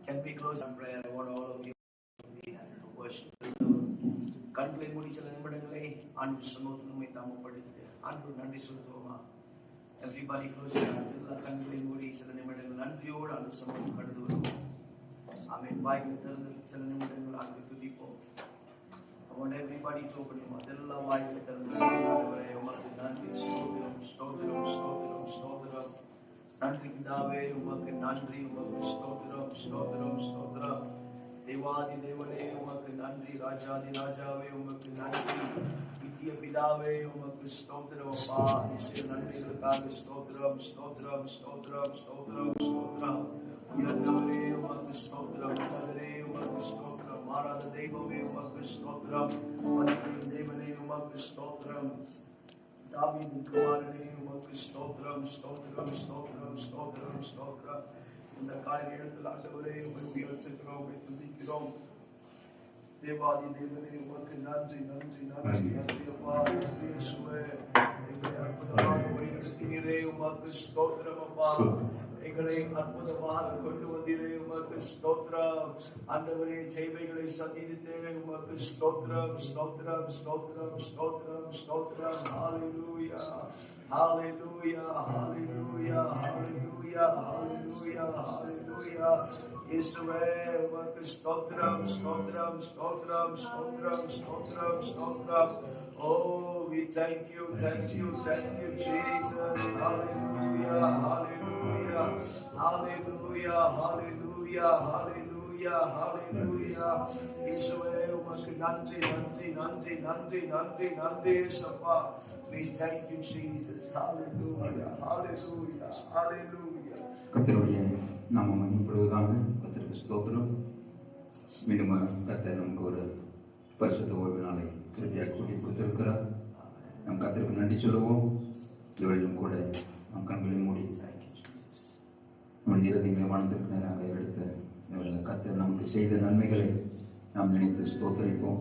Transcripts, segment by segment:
Can we close in prayer? I want all of you to be and to worship. கண்களை மூடி சில நிமிடங்களை ஆண்டு சமூகத்தில் நம்மை தாமப்படுத்தி ஆண்டு நன்றி செலுத்துவோமா? Everybody close your eyes. எல்லா கண்களை மூடி சில நிமிடங்கள் நன்றியோடு ஆண்டு சமூகம் கடந்து வருவோம். ஆமென். வாய்களை திறந்து சில நிமிடங்கள் ஆண்டு துதிப்போம். I want everybody to open your mouth. எல்லா வாய்களை திறந்து சொல்லுகிறவரே உமக்கு நன்றி. ஸ்தோத்திரம் ஸ்தோத்திரம் ஸ்தோத்திரம் ஸ்தோத்திரம். நன்றி பிதாவே உமக்கு நன்றி. உமக்கு ஸ்தோத்திரம் ஸ்தோத்திரம் ஸ்தோத்திரம். தேவாதி தேவனே உமக்கு நன்றி. ராஜாதி ராஜாவே உமக்கு நன்றி. நித்திய பிதாவே உமக்கு ஸ்தோத்திரம். அப்பா நிச்சய நன்றிகளுக்காக ஸ்தோத்திரம் ஸ்தோத்திரம் ஸ்தோத்திரம் ஸ்தோத்திரம் ஸ்தோத்திரம். உயர்ந்தவரே உமக்கு ஸ்தோத்திரம். உன்னதரே உமக்கு ஸ்தோத்திரம். மாறாத தெய்வமே உமக்கு ஸ்தோத்திரம். மன்னிக்கும் தேவனே உமக்கு ஸ்தோத்திரம். தாவீதின் குமாரனே உமக்கு ஸ்தோத்திரம் ஸ்தோத்திரம் ஸ்தோத்திரம் ஸ்தோத்திரம் ஸ்தோத்திரம். இந்த காலை நேரத்தில் ஆண்டவரே உம்மை உயர்த்துகிறோம், உம்மை துதிக்கிறோம். தேவாதி தேவனே உமக்கு நன்றி நன்றி நன்றி நன்றி அப்பா. இயேசுவே எங்களை அற்புதமாக வழிநடத்தினீரே உமக்கு ஸ்தோத்திரம் அப்பா. எங்களை அற்புதமாக கொண்டு வந்தீரே உமக்கு ஸ்தோத்திரம். ஆண்டவரே செய்வைகளை சந்தித்தே உமக்கு ஸ்தோத்திரம் ஸ்தோத்திரம் ஸ்தோத்திரம் ஸ்தோத்திரம் ஸ்தோத்திரம். ஹalleluya ஹalleluya ஹalleluya ஹalleluya ஹalleluya ஹalleluya. இயேசுவே உமக்கு ஸ்தோத்திரம் ஸ்தோத்திரம் ஸ்தோத்திரம் ஸ்தோத்திரம் ஸ்தோத்திரம் ஸ்தோத்திரம். Oh, we thank you Jesus. Hallelujah hallelujah hallelujah hallelujah hallelujah hallelujah. இயேசுவே உமக்கு நன்றி நன்றி நன்றி நன்றி நன்றி நன்றி சப்பா. We thank you Jesus. Hallelujah hallelujah hallelujah. கர்த்தருடைய நாமம் மகிமைப்படுவதாக. கர்த்தருக்கு ஸ்தோத்திரம். மீண்டும் கர்த்தர் நமக்கு ஒரு பரிசுத்த ஓய்வு நாளை திருப்பியாக கூட்டி கொடுத்திருக்கிறார். நம் கர்த்தருக்கு நன்றி சொல்லுவோம். இவர்களும் கூட நம் கண்களை மூடி நம்முடைய இருதயங்களை வானத்திற்கு நேராக எடுத்து இவர்கள் கர்த்தர் நமக்கு செய்த நன்மைகளை நாம் நினைத்து ஸ்தோத்தரிப்போம்.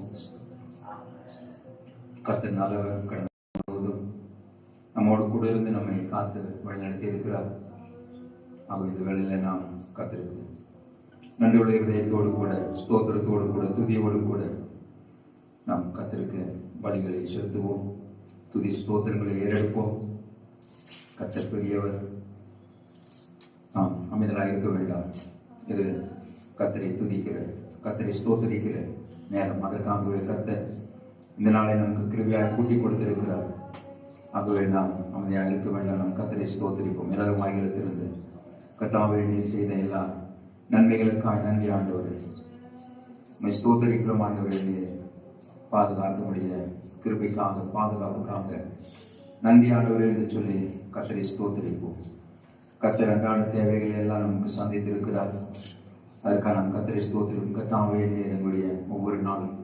கர்த்தர் நல்லவர். கடந்த முழுவதும் நம்மோடு கூட இருந்து நம்மை காத்து வழிநடத்தி இருக்கிறார். ஆக இந்த வேளையில் நாம் கர்த்தருக்கு நன்றியுடைய இதயத்தோடு கூட ஸ்தோத்திரத்தோடு கூட துதியோடு கூட நாம் கர்த்தருக்கு பலிகளை செலுத்துவோம். துதி ஸ்தோத்திரங்களை ஏறெடுப்போம். கர்த்தர் பெரியவர். நாம் அமைதலாக இருக்க வேண்டாம். இது கர்த்தரை துதிக்கிற கர்த்தரை ஸ்தோத்தரிக்கிற நேரம். அதற்காகவே கர்த்தர் இந்த நாளை நமக்கு கிருபையாக கூட்டி கொடுத்திருக்கிறார். ஆகவே நாம் அமைதியாக இருக்க வேண்டாம். நாம் கர்த்தரை ஸ்தோத்தரிப்போம். எல்லாரும் வாய்களத்திலிருந்து கர்த்தாவே நீர் செய்த எல்லா நன்மைகளுக்காக நன்றி ஆண்டவரே. உம்மை ஸ்தோத்தரிக்கிறோம் ஆண்டவரே. நீர் பாதுகாக்க முடிய கிருபைக்காக பாதுகாப்புக்காக நன்றி ஆண்டவரே என்று சொல்லி கர்த்தரை ஸ்தோத்தரிப்போம். கர்த்தர் அன்றாட தேவைகளை எல்லாம் நமக்கு சந்தித்திருக்கிறார். அதற்காக நாம் கர்த்தரை ஸ்தோத்திரிப்போம். கர்த்தாவே நீர் எங்களுடைய ஒவ்வொரு நாளும்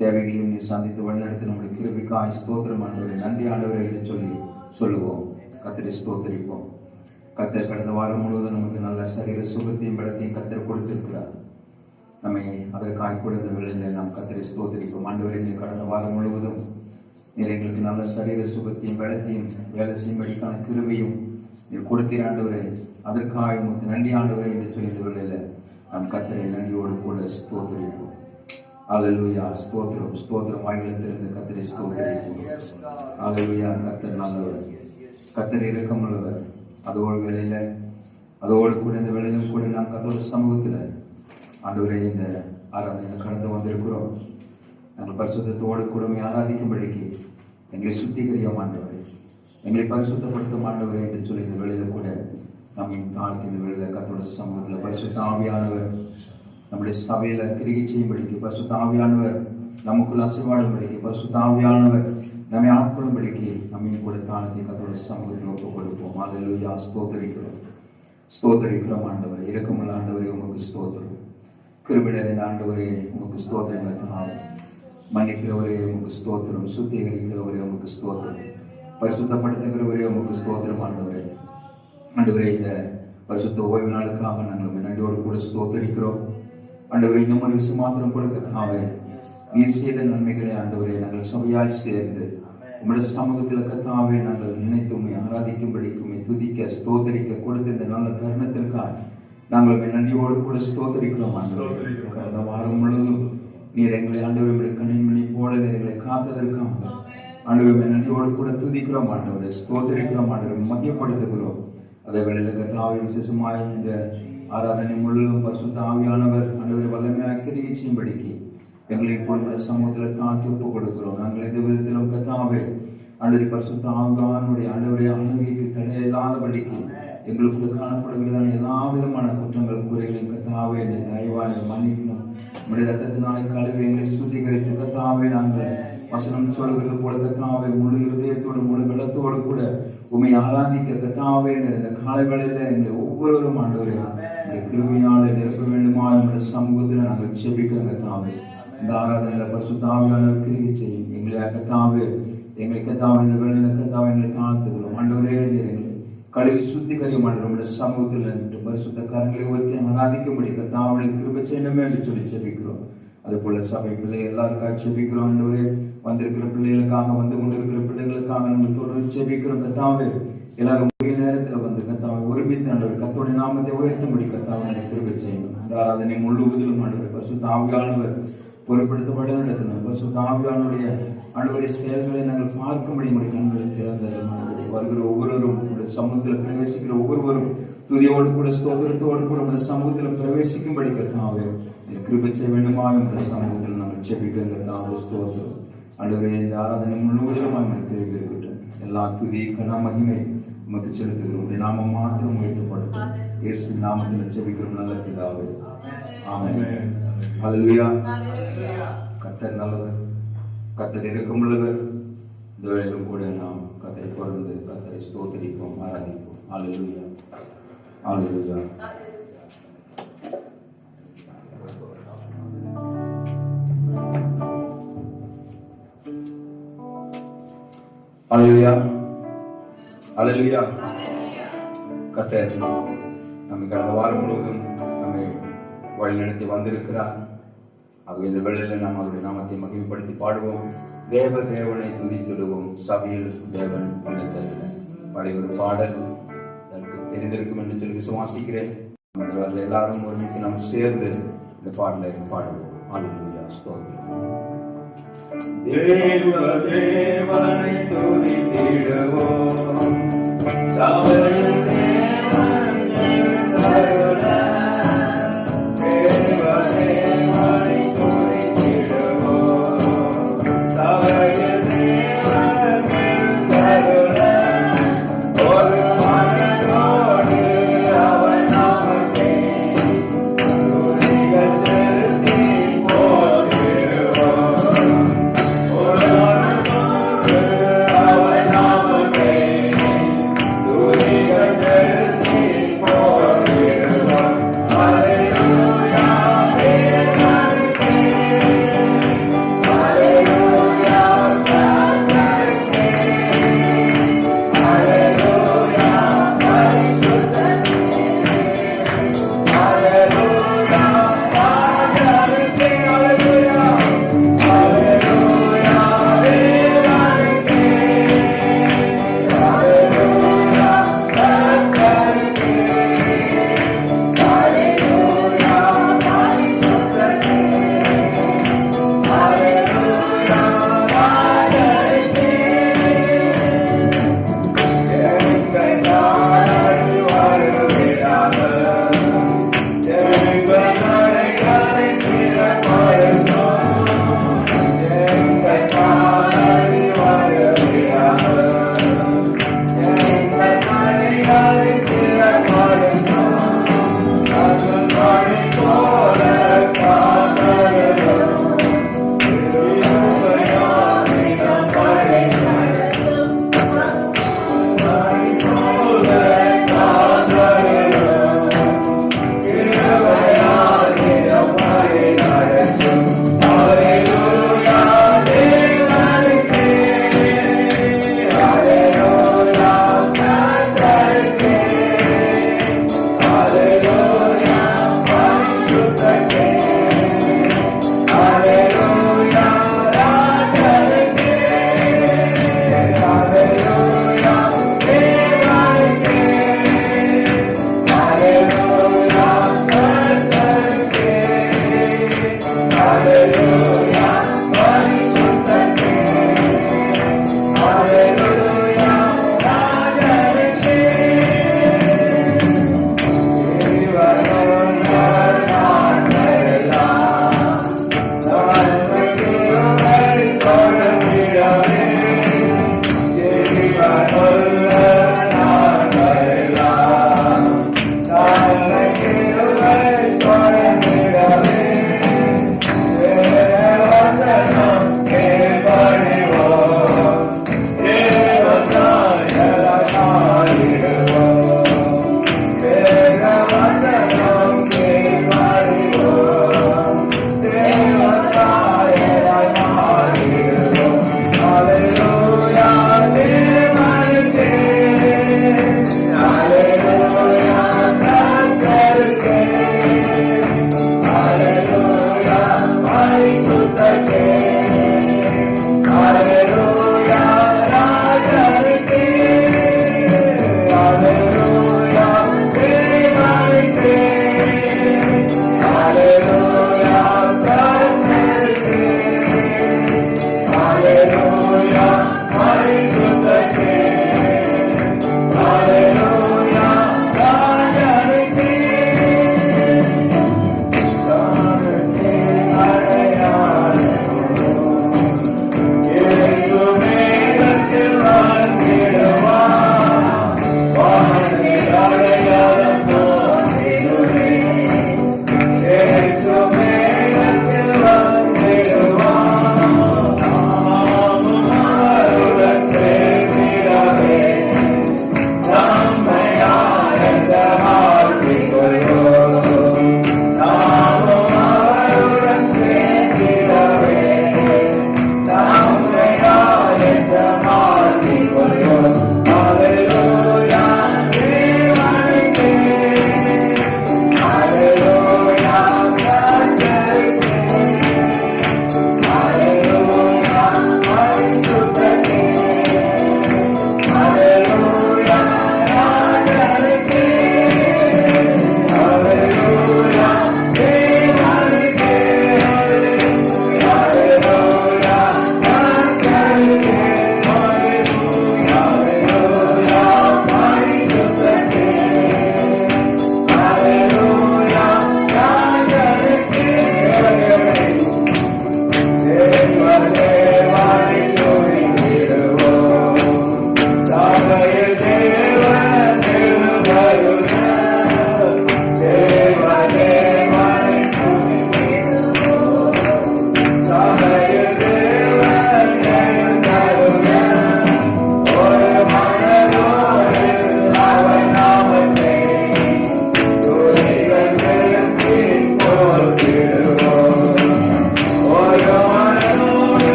தேவைகளையும் நீர் சந்தித்து வழிநடத்தி நம்முடைய கிருபைக்காய் ஸ்தோத்திரம் ஆண்டவரே. நன்றி ஆண்டவரே என்று சொல்லி சொல்லுவோம். கர்த்தரை ஸ்தோத்தரிப்போம். கர்த்தர் கடந்த வாரம் முழுவதும் நமக்கு நல்ல சரீர சுகத்தையும் பலத்தையும் கர்த்தர் கொடுத்திருக்கிறார். நம்மை அதற்காக கூட இந்த வேளையில் நாம் கர்த்தரை ஸ்தோத்தரிப்போம். ஆண்டவரே நீர் கடந்த வாரம் முழுவதும் நீர் எங்களுக்கு நல்ல சரீர சுகத்தையும் பலத்தையும் வேலை செய்யும்படிக்கான கிருபையும் நீர் கொடுத்தீர் ஆண்டவரே. அதற்காக உமக்கு நன்றி ஆண்டவரே என்று சொல்லி இந்த வேளையில் நாம் கர்த்தரை நன்றியோடு கூட ஸ்தோத்தரிப்போம். ஹல்லேலூயா ஸ்தோத்திரம் ஸ்தோத்திரம். வாயிலிருந்து கர்த்தரை ஸ்தோத்தரிப்போம். ஹல்லேலூயா. கர்த்தர் நல்லவர். கர்த்தர் இரக்கமுள்ளவர். அதோடு வேளையில் அதோடு கூட இந்த வேளையிலும் கூட நாம் கர்த்தரோட சமூகத்தில் ஆண்டவரே இந்த ஆராதனையில் கடந்து வந்திருக்கிறோம். நாங்கள் பரிசுத்தத்தோடு கூடமே ஆராதிக்கும்படிக்கு எங்களை சுத்திகரியும் ஆண்டவரே. எங்களை பரிசுத்தப்படுத்தும் ஆண்டவரே என்று சொல்லி இந்த வேளையில் கூட நம்ம தாழ்த்தி இந்த வேளையில் கர்த்தரோட சமூகத்தில் பரிசுத்த ஆவியானவர் நம்முடைய சபையில் கிரிகை செய்யும்படிக்கு, பரிசுத்த ஆவியானவர் நமக்குள் அசைவாடும்படிக்கு, பரிசுத்த ஆவியானவர் நம்மை ஆட்கொள்ளும்படிக்கு நம்மையும் கூட தாழ்த்தி கர்த்தரோட சமூகத்தில் ஒப்புக் கொடுப்போம். ஹல்லேலூயா ஸ்தோத்தரிக்கிறோம் ஸ்தோத்தரிக்கிறோம் ஆண்டவரே. இரக்கமுள்ள ஆண்டவரே உமக்கு ஸ்தோத்திரம். கிருபையுள்ள ஆண்டவரே உமக்கு ஸ்தோத்திரம். மன்னிக்கிறவரே உமக்கு ஸ்தோத்திரம். சுத்திகரிக்கிறவரே உமக்கு ஸ்தோத்திரம். பரிசுத்தப்படுத்துகிறவரே உமக்கு ஸ்தோத்திரம் ஆண்டவரே. ஆண்டவரே இந்த பரிசுத்த ஓய்வு நாளுக்காக நாங்கள் நன்றியோடு கூட ஸ்தோத்தரிக்கிறோம் ஆண்டவரே. இன்னும் ஒரு விஷயம் மாத்திரம் கூட கர்த்தாவே நீர் செய்த நன்மைகளை ஆண்டவரே நாங்கள் சபையாய் சேர்ந்து உம்முடைய சமூகத்தில் கர்த்தாவே நாங்கள் நினைத்து உம்மை ஆராதிக்கும்படிக்கு உம்மை துதிக்க ஸ்தோத்தரிக்க கொடுத்த இந்த நல்ல தருணத்திற்காக நாங்கள் நன்றியோடு கூட ஸ்தோத்திரிக்கிறோம் ஆண்டவரே. கடந்த வாரம் முழுவதும் நீர் எங்களை ஆண்டவரே கண்ணின்மணி போல எங்களை காத்ததற்காக ஆண்டவரே நன்றியோடு கூட துதிக்கிறோம் ஆண்டவரே, ஸ்தோத்திரிக்கிறோம் ஆண்டவரே, மகிமைப்படுத்துகிறோம். அதே வேளையில் கர்த்தாவே விசேஷமாய் இந்த ஆராதனை முழுவதும் பரிசுத்த ஆவியானவர் ஆண்டவரே வல்லமையாக கிரியை செய்யும்படிக்கு எங்களை இப்பொழுது சமூகத்தில் தாழ்த்தி ஒப்புக் கொடுக்கிறோம். நாங்கள் எந்த விதத்திலும் கர்த்தாவே ஆண்டவரே பரிசுத்த ஆவியானுடைய ஆண்டவரே ஆளுகைக்கு தடையில்லாதபடிக்கு எங்களுக்கு காணப்படுகிறதான எல்லா விதமான குற்றங்கள் குறைகளையும் கர்த்தாவே இந்த தயவாக மன்னிக்கணும். நம்முடைய ரத்தத்தினாலே கழுவி எங்களை சுத்திகரித்து கர்த்தாவே நாங்கள் வசனம் சொல்கிறது போல கர்த்தாவே முழு இருதயத்தோடு முழு வெள்ளத்தோடு கூட உண்மை ஆராதிக்க கர்த்தாவே இந்த காலங்களில் எங்களை ஒவ்வொருவரும் ஆண்டவரே இந்த கிருபையினாலே நிரப்ப வேண்டுமா என்ற சமூகத்தில் நாங்கள் செபிக்கிறோம். கர்த்தாவே இந்த ஆராதனையில் பரிசுத்த ஆவியானவர் கிரியை செய்யும் எங்களை கர்த்தாவே, எங்களை கர்த்தாவே இந்த வேளையில கர்த்தாவே எங்களை தாழ்த்துகிறோம் ஆண்டவரே. எங்களை கழுவி சுத்திகரியும் ஆண்டவர் நம்முடைய சமூகத்தில் நின்று பரிசுத்த கரங்களை உயர்த்தி ஆராதிக்கும்படி கர்த்தாவே கிருபை செய்யணுமே என்று சொல்லி செபிக்கிறோம். அதுபோல சபை பிள்ளை எல்லாருக்காக செபிக்கிறோம் ஆண்டவரே. வந்திருக்கிற பிள்ளைகளுக்காக வந்து கொண்டிருக்கிற பிள்ளைகளுக்காக நம்ம தொடர்ந்து செபிக்கிறோம் கர்த்தாவே. எல்லாரும் ஒரே நேரத்தில் வந்து கர்த்தாவை ஒருமித்து ஆண்டவர் கர்த்தருடைய நாமத்தை உயர்த்தும்படி கர்த்தாவை கிருபை செய்யணும். இந்த ஆராதனை முழுவதிலும் ஆண்டவர் பரிசுத்த ஆவியானவர் பொருட்படுத்தப்பட நடத்தினார். பரிசுத்த ஆவியானுடைய ஆண்டவருடைய செயல்களை நாங்கள் பார்க்கும்படி நம்முடைய கண்களை திறந்தது. வருகிற ஒவ்வொருவரும் சமூகத்தில் பிரவேசிக்கிற ஒவ்வொருவரும் துதியோடு கூட ஸ்தோத்திரத்தோடு கூட நம்முடைய சமூகத்தில் பிரவேசிக்கும்படி கர்த்தாவே கிருபை செய்ய வேண்டுமா என்ற சமூகத்தில் நாங்கள் செபிக்கிறோம். ஸ்தோத்திரம் ஆண்டவரே. இந்த ஆராதனை முழுவதிலும் கிருபை இருக்கட்டும். எல்லா துதி கன மகிமை நமக்கு செலுத்துகிறோம். நாம மாத்திரம் உயர்த்தப்படட்டும். இயேசு நாமத்தில் செபிக்கிறோம் நல்ல பிதாவே. ஆமென். ஹல்லேலூயா. கர்த்தர் நல்லவர், கர்த்தர் இரக்கமுள்ளவர். இந்த வேளையிலும் கூட நாம் கர்த்தரை தொடர்ந்து கர்த்தரை ஸ்தோத்திரிப்போம், ஆராதிப்போம். ஹல்லேலூயா, ஹல்லேலூயா. ஹல்லேலூயா, ஹல்லேலூயா. கர்த்தர் நம்மை கடந்த வாரம் முழுவதும் நம்மை வழிநடத்தி வந்திருக்கிறார். ஆகவே இந்த வேளையில் நாம் அவருடைய நாமத்தை மகிமைப்படுத்தி பாடுவோம். தேவனை துதித்திடுவோம், சபையில் தேவன் பாடிய ஒரு பாடல் எனக்கு தெரிந்திருக்கும் என்று சொல்லி விசுவாசிக்கிறேன். எல்லாரும் ஒருமித்து நாம் சேர்ந்து இந்த பாடலை பாடுவோம். ஹல்லேலூயா, ஸ்தோத்திரம். தேவனை துதித்திடுவோம், சபையில் Hallelujah.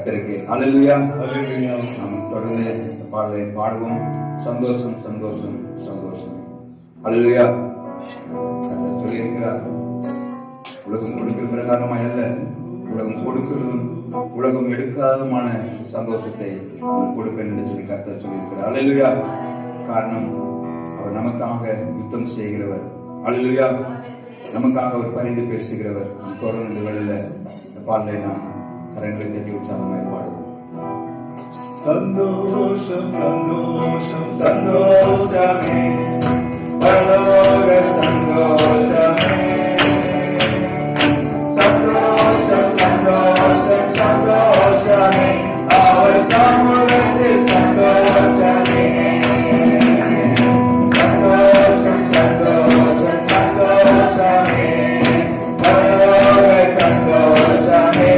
கர்த்தருக்கு. அல்லேலூயா. நாம் தொடர்ந்து இந்த பாடலை பாடுவோம். சந்தோஷம் சந்தோஷம் சந்தோஷம். அல்லேலூயா. கர்த்தர் சொல்லி இருக்கிறார், உலகம் கொடுக்கிற பிரகாரமாய் அல்ல, உலகம் கொடுக்கிறதும் உலகம் எடுக்காததுமான சந்தோஷத்தை கொடுப்பேன் என்று சொல்லி கர்த்தர் சொல்லியிருக்கிறார். அல்லேலூயா. காரணம், அவர் நமக்காக யுத்தம் செய்கிறவர். அல்லேலூயா. நமக்காக அவர் பரிந்து பேசுகிறவர். தொடர்ந்து இந்த வேளையில இந்த பாடலை நாம் கரங்களை தட்டி உற்சாகமாய் பாடுவோம். சந்தோஷம் சந்தோஷம் சந்தோஷமே, பரலோக சந்தோஷமே, சந்தோஷம் சந்தோஷம் சந்தோஷமே, அவர் சமூகத்தில் சந்தோஷமே, சந்தோஷம் சந்தோஷம் சந்தோஷமே, பரலோக சந்தோஷமே.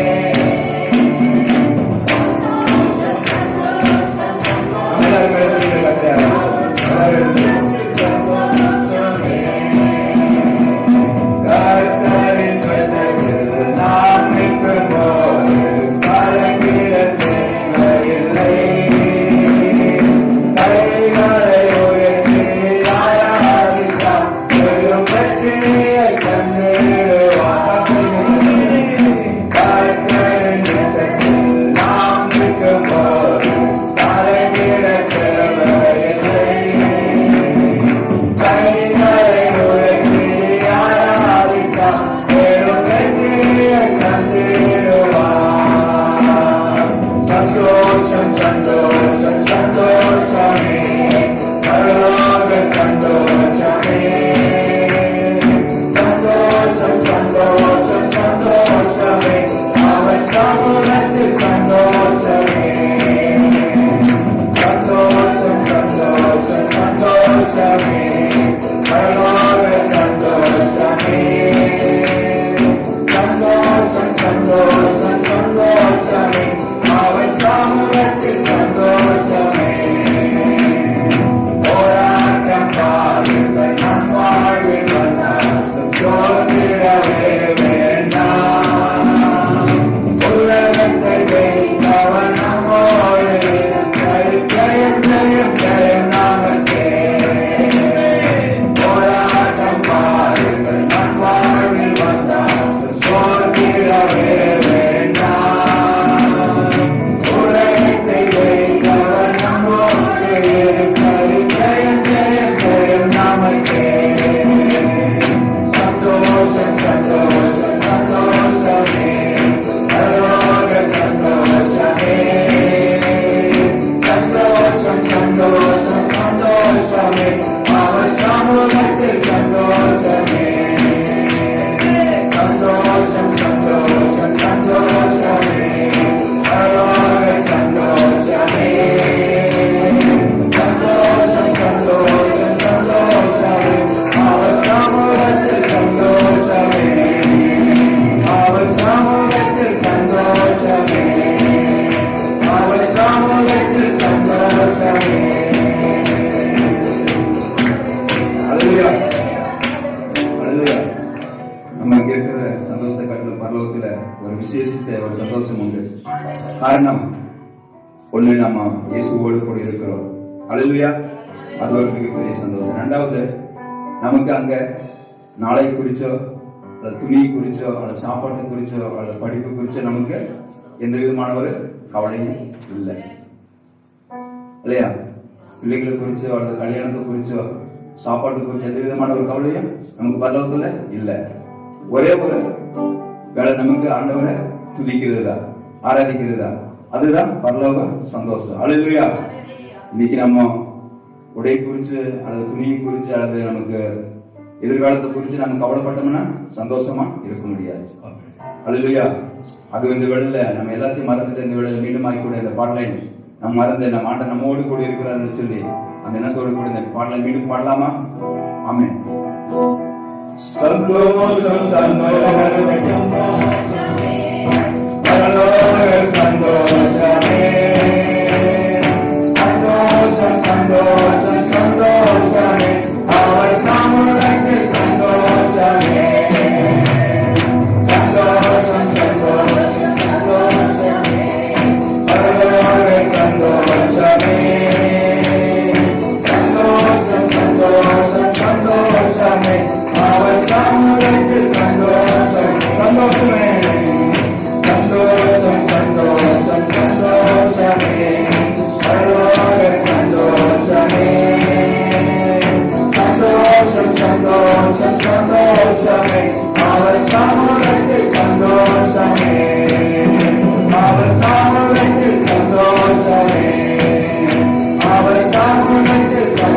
நம்ம இருக்கிற சந்தோஷத்தை காட்டிலும் பரலோகத்துல ஒரு விசேஷித்த ஒரு சந்தோஷம் உண்டு. காரணம், ஒண்ணு நம்ம இயேசுவோடு கூட இருக்கிறோம். அல்லேலூயா. அது ஒரு மிகப்பெரிய சந்தோஷம். ரெண்டாவது, நமக்கு அங்க நாளை குறிச்சோ அல்லது துணி குறிச்சோ அல்லது சாப்பாட்டை குறிச்சோ அல்லது படிப்பு குறிச்சோ நமக்கு எந்த விதமான ஒரு கவலையும் இல்லை, இல்லையா? பிள்ளைகளை குறிச்சோ அல்லது கல்யாணத்தை குறிச்சோ சாப்பாட்டு குறிச்சோ எந்த விதமான ஒரு கவலையும் நமக்கு பரலோகத்துல இல்லை. ஒரே ஒரு வேலை நமக்கு ஆண்டவரை துதிக்கிறதா, ஆராதிக்கிறதா, அதுதான் பரலோக சந்தோஷம். அல்லேலூயா. இன்னைக்கு நம்ம உடை குறிச்சு அல்லது துணியை குறிச்சு அல்லது நமக்கு எதிர்காலத்தை குறிச்சு நம்ம கவலைப்பட்டோம்னா சந்தோஷமா இருக்க முடியாது. அல்லேலூயா. அது இந்த வேளையில நம்ம எல்லாத்தையும் மறந்துட்டு இந்த வேளையில மீண்டும் ஆகிக்கூட இந்த பாடலை நம்ம மறந்து நம்ம ஆண்ட நம்மோடு கூட இருக்கிறான்னு சொல்லி அந்த எண்ணத்தோடு கூட இந்த பாடலை மீண்டும் பாடலாமா? ஆமென். சந்தோஷம் சந்தோஷம் பரலோக சந்தோஷமே, சந்தோஷம் சந்தோஷம் சந்தோஷமே, அவர் சமூகத்தில் சந்தோஷமே, சந்தோஷம் சந்தோஷம் சந்தோஷமே,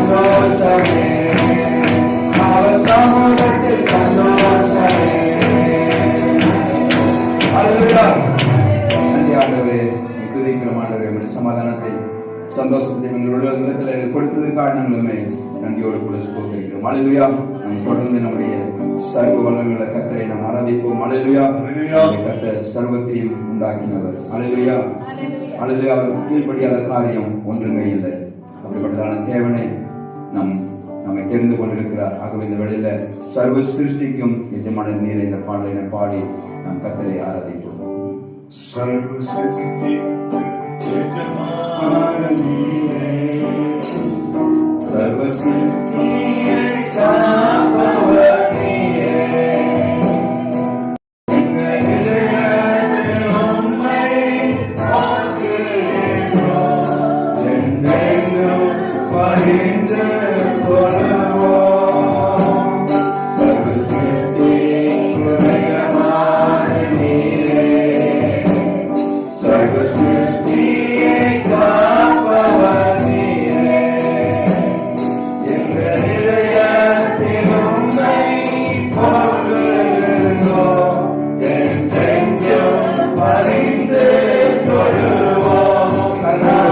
சந்தோஷமே அவர் சமூகத்தில் சந்தோஷமே. அல்லேலூயா. நன்றி ஆண்டவரே, துதிக்கிறோம் ஆண்டவரே, உம்முடைய சமாதானத்தை சந்தோஷத்தை எங்களுடைய உள்ளத்தில் கொடுத்ததுக்காக நாங்களுமே நன்றியோடு கூட ஸ்தோத்திரிக்கிறோம். அல்லேலூயா. நாம் தொடர்ந்து நம்முடைய சர்வ வல்லமையுள்ள கர்த்தரை நாம் ஆராதிப்போம். அல்லேலூயா. கர்த்தர் சர்வத்தையும் உண்டாக்கினவர். அல்லேலூயா. அல்லேலூயா. அவர் கீழ்ப்படியாத காரியம் ஒன்றுமே இல்லை. அப்படிப்பட்டதான தேவனை நம்மை தெரிந்து கொண்டிருக்கிறார். ஆகவே இந்த வேளையில சர்வ சிருஷ்டிக்கும் எஜமான நீரை இந்த பாடலை பாடி நாம் கர்த்தரை ஆராதிப்போம். சர்வ சிருஷ்டிக்கும் எஜமான நீரே, சர்வ சிருஷ்டியை காப்பவர் நீரே. எங்கள் இதயத்தில் உம்மை போற்றுகிறோம். என்றென்றும் பணிந்து கொள்வோம். சர்வ சிருஷ்டிக்கும் எஜமான நீரே, சர்வ சிருஷ்டியை காப்பவர் நீரே. எங்கள் இதயத்தில் உம்மை போற்றுகிறோம். என்றென்றும் பணிந்து தொழுவோம். அல்லேலூயா.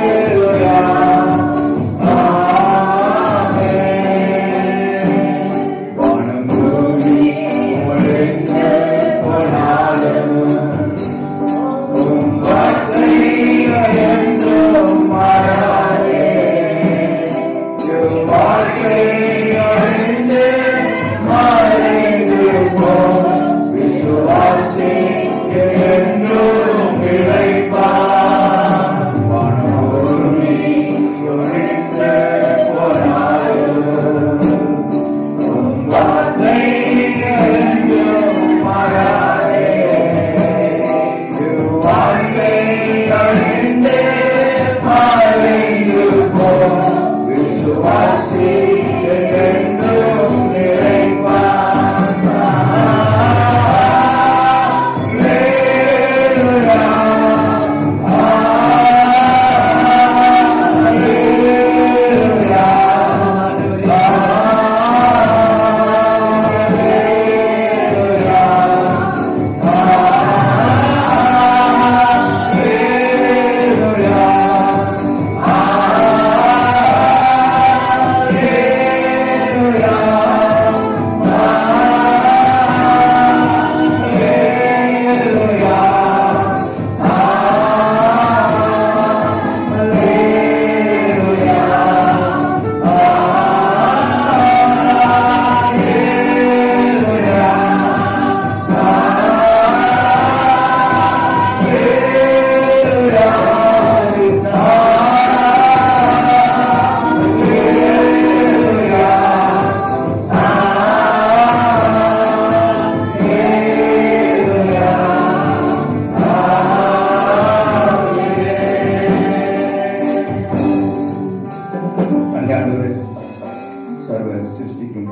அல்லேலூயா. வானம் பூமி ஒழிந்து போனாலும் உம் வார்த்தை என்றும் மாறாதே. உம் வாழ்க்கை அறிந்து மறைந்து போம். விசுவாசி என்றும் பிழைப்பான். வானம் பூமி ஒழிந்து போனாலும் உம் வார்த்தை என்றும் மாறாதே. உம் வாழ்க்கை அறிந்து மறைந்து போம். விசுவாசி என்றும் நிலைப்பான். அல்லேலூயா. அல்லேலூயா. நன்றி ஆண்டவரே, சர்வ சிருஷ்டிக்கும்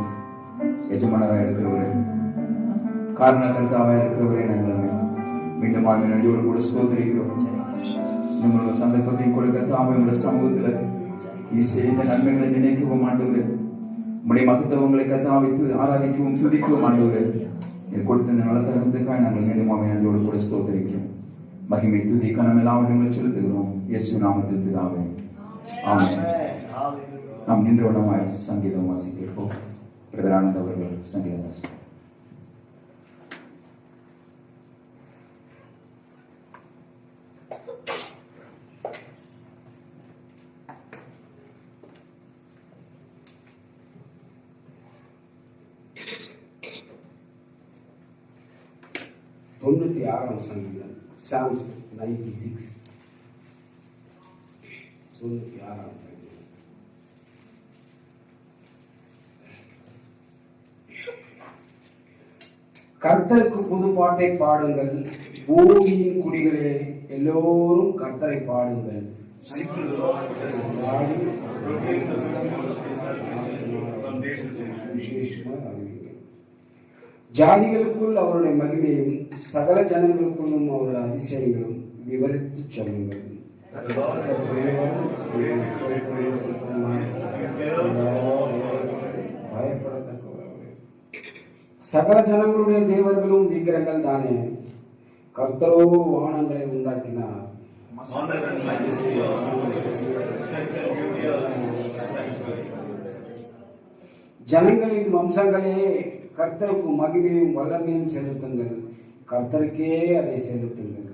எஜமானராக இருக்கிறவரே, காரணகர்த்தாவாக இருக்கிறவரே, நாங்கள் மீண்டும் நன்றியோடு கூட ஸ்தோத்திரிக்கிறோம். நம்மளோட சந்தர்ப்பத்தையும் கொடுக்க தாமே உங்களுடைய சமூகத்துல நீ செய்த நன்மைகளை நினைக்கவும் ஆண்டவரே, உங்களுடைய மகத்துவங்களை கத்தாவித்து ஆராதிக்கவும் துதிக்கவும் ஆண்டவரே, நீ கொடுத்த நலத்தை இருந்துக்காய் நாங்கள் மீண்டும் நன்றியோடு கூட ஸ்தோத்திரிக்கிறோம். மகிமை துதி கனம் எல்லாவற்றையும் செலுத்துகிறோம் இயேசு நாமத்தில் பிதாவே, ஆமென். நாம் நின்றவனமாய் சங்கீதம் வாசிக்கிறோம். பிரதரானந்த் அவர்கள் சங்கீதம் வாசிக்கிறோம். 96 சங்கீதம், Psalms 96, 96 சங்கீதம். கர்த்தருக்கு புது பாட்டை பாடுங்கள், பூமியின் குடிகளே எல்லோரும் கர்த்தரை பாடுங்கள். ஜாதிகளுக்குள் அவருடைய மகிமையும் சகல ஜனங்களுக்குள்ளும் அவருடைய அதிசயங்களும் விவரித்து சொல்லுங்கள். சகல ஜனங்களுடைய தேவர்களும் விக்கிரங்கள் தானே, கர்த்தரோ வானங்களை உண்டாக்கினார். ஜனங்களின் வம்சங்களே, கர்த்தருக்கு மகிமையும் வல்லமையும் செலுத்துங்கள், கர்த்தருக்கே அதை செலுத்துங்கள்.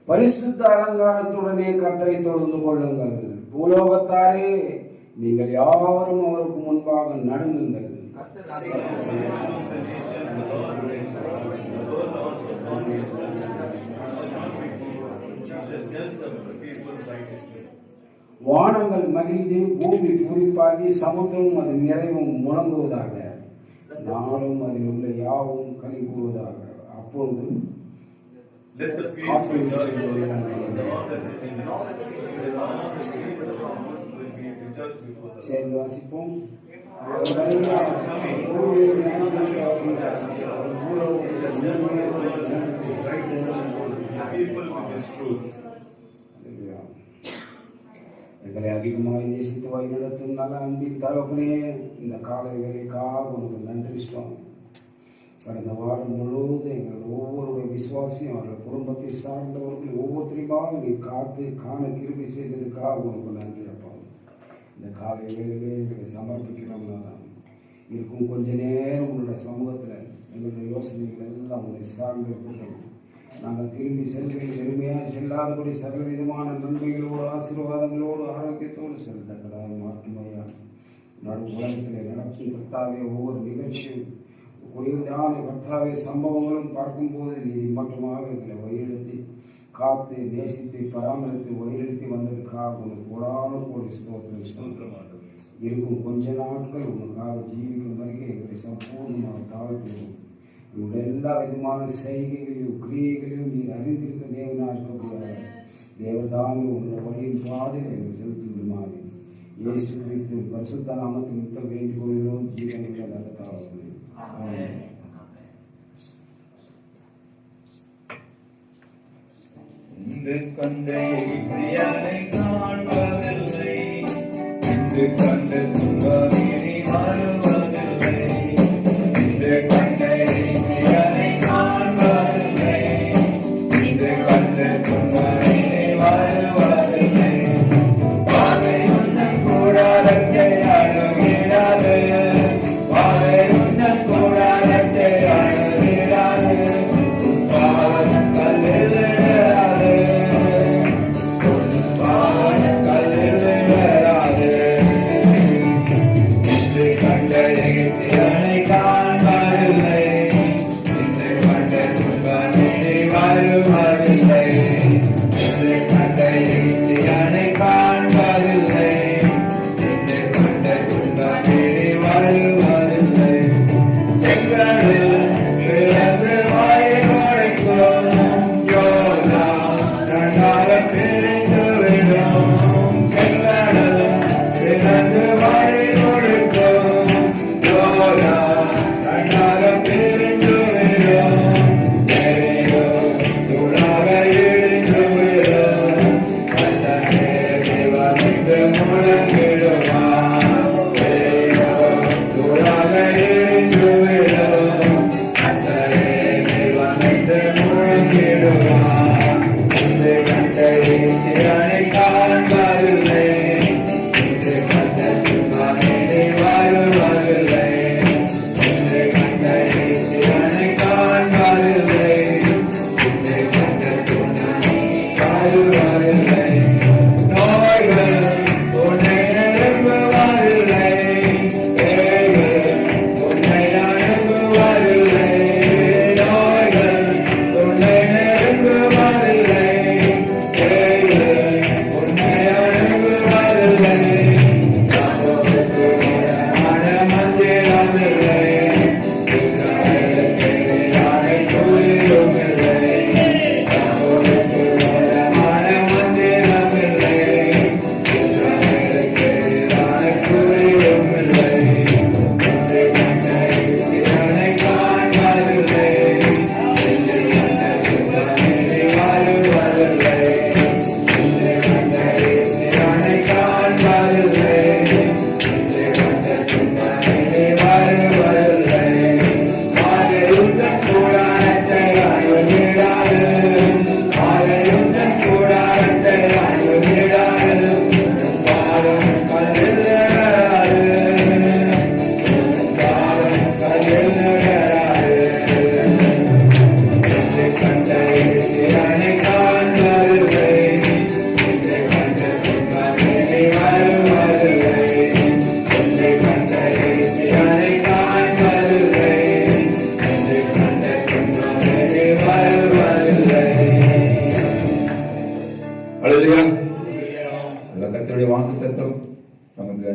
பரிசுத்த அலங்காரத்துடனே கர்த்தரை தொழுது கொள்ளுங்கள். பூலோகத்தாரே, நீங்கள் யாவரும் அவருக்கு முன்பாக நடுங்குங்கள். வானங்கள் மகிழ்ந்து பூமி பூரிப்பாகி சமுத்திரம் அது நிறைவும் முழங்குவதாக, நாளும் அதில் உள்ள யாவும் களி கூறுவதாக. அப்பொழுது சேர்ந்து வாசிப்போம். எங்களை அதிகமாக நேசித்து வழிநடத்தும் நல்ல அன்பின் தகப்பனே, இந்த காலை வேலைக்காக உனக்கு நன்றி சுவாமி. கடந்த வாரம் முழுவதும் எங்கள் ஒவ்வொருடைய விசுவாசியும் அவர்கள் குடும்பத்தை சார்ந்தவர்கள் ஒவ்வொருத்தரையுமாக நீ காத்து காண கிருபை செய்ததுக்காக உனக்கு நன்றி அப்பா. இந்த காலை வேலையிலே எங்களை சமர்ப்பிக்கிறோம்னா இருக்கும் கொஞ்ச நேரம் உங்களுடைய சமூகத்தில் எங்களுடைய யோசனைகள் எல்லாம் உங்களை சார்ந்து இருக்கட்டும். நாங்கள் திரும்பி செல்கையில் எளிமையாக செல்லாதபடி சகல விதமான நன்மைகளோடு ஆசீர்வாதங்களோடு ஆரோக்கியத்தோடு செல்லுங்களாக மாற்றுமையா நடு உலகத்தில் நடக்கும் கர்த்தாவே ஒவ்வொரு நிகழ்ச்சியும் உயர்ந்தான கர்த்தாவே சம்பவங்களும் பார்க்கும்போது நீ மட்டுமாக எங்களை வழிநடத்தி காத்து நேசித்து பராமரித்து வழிநடத்தி வந்ததுக்காக உனக்கு கோடான கோடி ஸ்தோத்திரம். இருக்கும் கொஞ்ச நாட்கள் உனக்காக ஜீவிக்கும் வரைக்கும் எங்களை சம்பூர்ணமாக தாழ்த்துவோம். உங்களுடைய எல்லா விதமான செய்கைகளையும் கிரியைகளையும் நீர் அறிந்திருக்க தேவனாக இருக்க முடியாது. தேவதாமே உங்களுடைய வழியின் பாதையில் எங்களை செலுத்துவதுமாறு இயேசு கிறிஸ்து பரிசுத்த நாமத்தில் முத்த வேண்டிக் கொள்கிறோம். ஜீவனுள்ள நடத்தாவது. இன்று கண்டை பிரியனை காண்பதில்லை, இன்று கண்ட துன்பமினி வருவதில்லை. இன்று கண்டை பிரியனை காண்பதில்லை, இன்று கண்ட துன்பமினி வருவதில்லை. பாதை உந்தன் கூடாரத்தை அணுகிடாது, பாதை உந்தன் கூடாரத்தை அணுகிடாது. பாவம் கல்லில்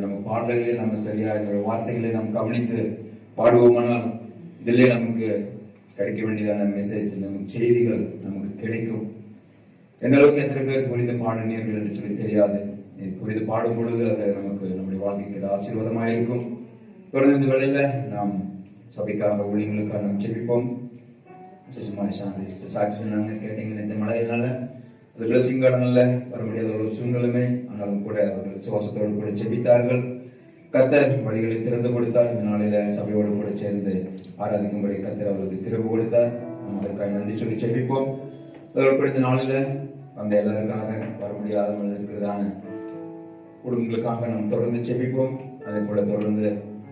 நம்ம பாடல்களே நம்ம சரியாக வார்த்தைகளை நாம் கவனித்து பாடுவோமானால் இதிலே நமக்கு கிடைக்க வேண்டியதான மெசேஜ், நமக்கு செய்திகள் நமக்கு கிடைக்கும். எந்த அளவுக்கு எத்தனை பேர் புரிந்து பாடினீர்கள் என்று சொல்லி தெரியாது. புரிந்து பாடும் பொழுது அது நமக்கு நம்முடைய வாழ்க்கைக்கு ஆசீர்வாதமாக இருக்கும். தொடர்ந்து இந்த வேளையில நாம் சபைக்காக ஊழியர்களுக்காக நாம் செபிப்போம். சாட்சி சொன்னாங்க, கேட்டீங்க, இந்த மழையினால அது பிளஸிங்கானல்ல வர முடியாத ஒரு சூழ்நிலைமை, ஆனாலும் கூட அவர்கள் சுவாசத்தோடு கூட செபித்தார்கள். கர்த்தர் வழிகளை திறந்து கொடுத்தார். இந்த நாளில சபையோடு கூட சேர்ந்து ஆராதிக்கும்படி கர்த்தர் அவர்களுக்கு கிருபை கொடுத்தார். நாம் அதற்காக நன்றி சொல்லி செபிப்போம். அதோடு இந்த நாளில அந்த எல்லாருக்காக வர முடியாத இருக்கிறதான குடும்பங்களுக்காக நாம் தொடர்ந்து செபிப்போம். அதே போல தொடர்ந்து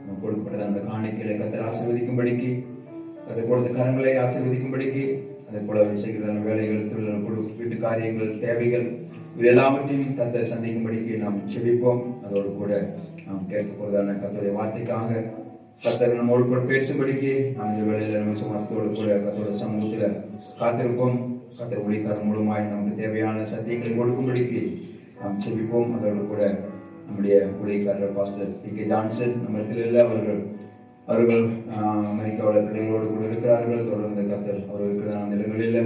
நம்ம கொடுக்கப்பட்ட அந்த காணிக்கைகளை கர்த்தர் ஆசீர்வதிக்கும்படிக்கு, அதை கொடுத்த கரங்களை ஆசீர்வதிக்கும்படிக்கு, அதே போல செய்கிறதான வேலைகள், தொழில், வீட்டு காரியங்கள், தேவைகள், இது எல்லாவற்றையும் கர்த்தர் சந்திக்கும்படிக்கு நாம் செபிப்போம். அதோடு கூட நாம் கேட்க போறதான கர்த்தருடைய வார்த்தைக்காக கர்த்தர் நம்மோடு கூட பேசும்படிக்கு நாம் இந்த வேளையில நம்ம சுவாசத்தோடு கூட கர்த்தருடைய சமூகத்துல காத்திருப்போம். கர்த்தர் ஒளிக்காரன் மூலமாய் நமக்கு தேவையான சத்தியங்களை கொடுக்கும்படிக்கு நாம் செபிப்போம். அதோடு கூட நம்முடைய ஊழியக்காரர் பாஸ்டர் பி.கே. ஜான்சன் நம்மத்தில் இல்லை, அவர்கள் அமெரிக்காவோட பிள்ளைகளோடு கூட இருக்கிறார்கள். தொடர்ந்து கர்த்தர் அவர்களுக்கு அந்த இடங்களில்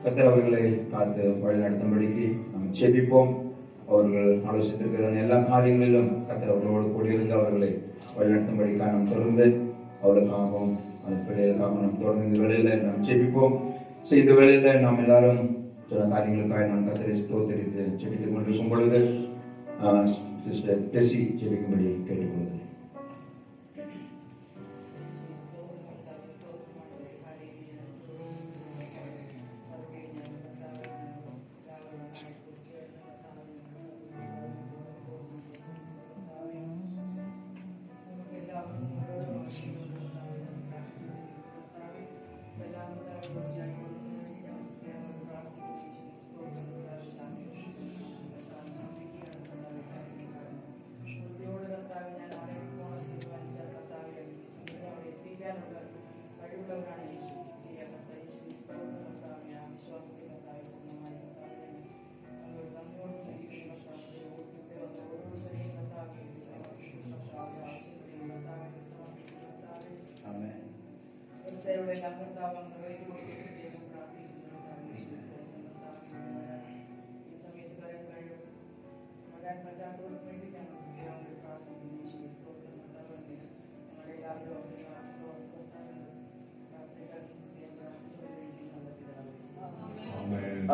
கர்த்தர் அவர்களை காத்து வழி நடத்தும்படிக்கு நாம் செபிப்போம். அவர்கள் ஆலோசித்திருக்கிற எல்லா காரியங்களிலும் கர்த்தர் அவர்களோடு கூடியிருந்து அவர்களை வழிநடத்தும்படிக்காக நாம் தொடர்ந்து அவர்களுக்காகவும் அந்த பிள்ளைகளுக்காகவும் நாம் தொடர்ந்து இந்த வேளையில நாம் செபிப்போம். இந்த வேளையில நாம் எல்லாரும் சொன்ன காரியங்களுக்காக நாம் கர்த்தரை ஸ்தோத்திரித்து செபித்துக் கொண்டிருக்கும் பொழுது சிஸ்டர் டெசி செபிக்கும்படி கேட்டுக்கொள்கிறேன்.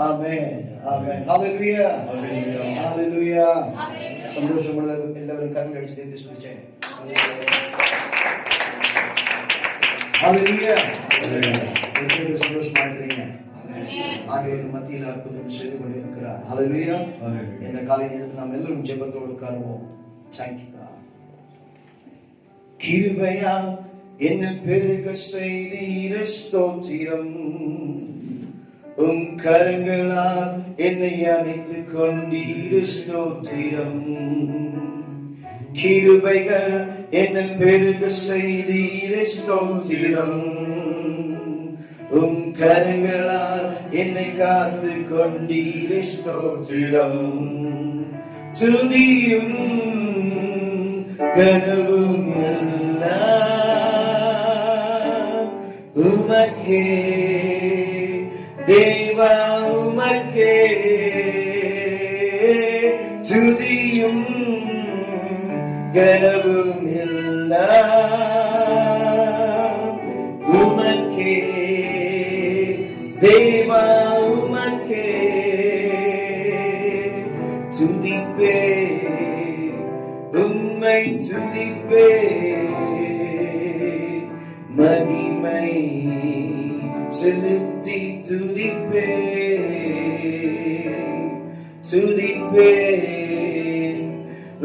Amen. Amen. Hallelujah. Hallelujah. சந்தோஷமுள்ள எல்லாரும் கரங்களை அடிச்சு தேர்ந்து சொல்லிச்சேன். Hallelujah. எல்லாரும் சந்தோஷமா இருக்கிறீங்க. ஆண்டவர் மத்தியில் அற்புதம் செய்து கொண்டிருக்கிறார். Hallelujah. இந்த காலை நேரத்தில் நாம் எல்லாரும் ஜெபத்தோடு உட்காருவோம். Thank you God. கிருபையா என்னில் பெருக செய்தீர ஸ்தோத்திரம், உம் கரங்களால் என்னை அணைத்துக் கொண்டீர ஸ்தோத்திரம். கிருபைகள் என்னில் பெருக செய்தீர ஸ்தோத்திரம், உம் கரங்களால் என்னை காத்து கொண்டீர ஸ்தோத்திரம். துதியும் கனவும் எல்லாம் உமக்கே தேவா, உமக்கே துதியும் கனவும் எல்லாம் உமக்கே தேவா, உமக்கே துதிப்பே, உம்மை துதிப்பே, மகிமை செலுத்தி துதிப்பே, துதிப்பே,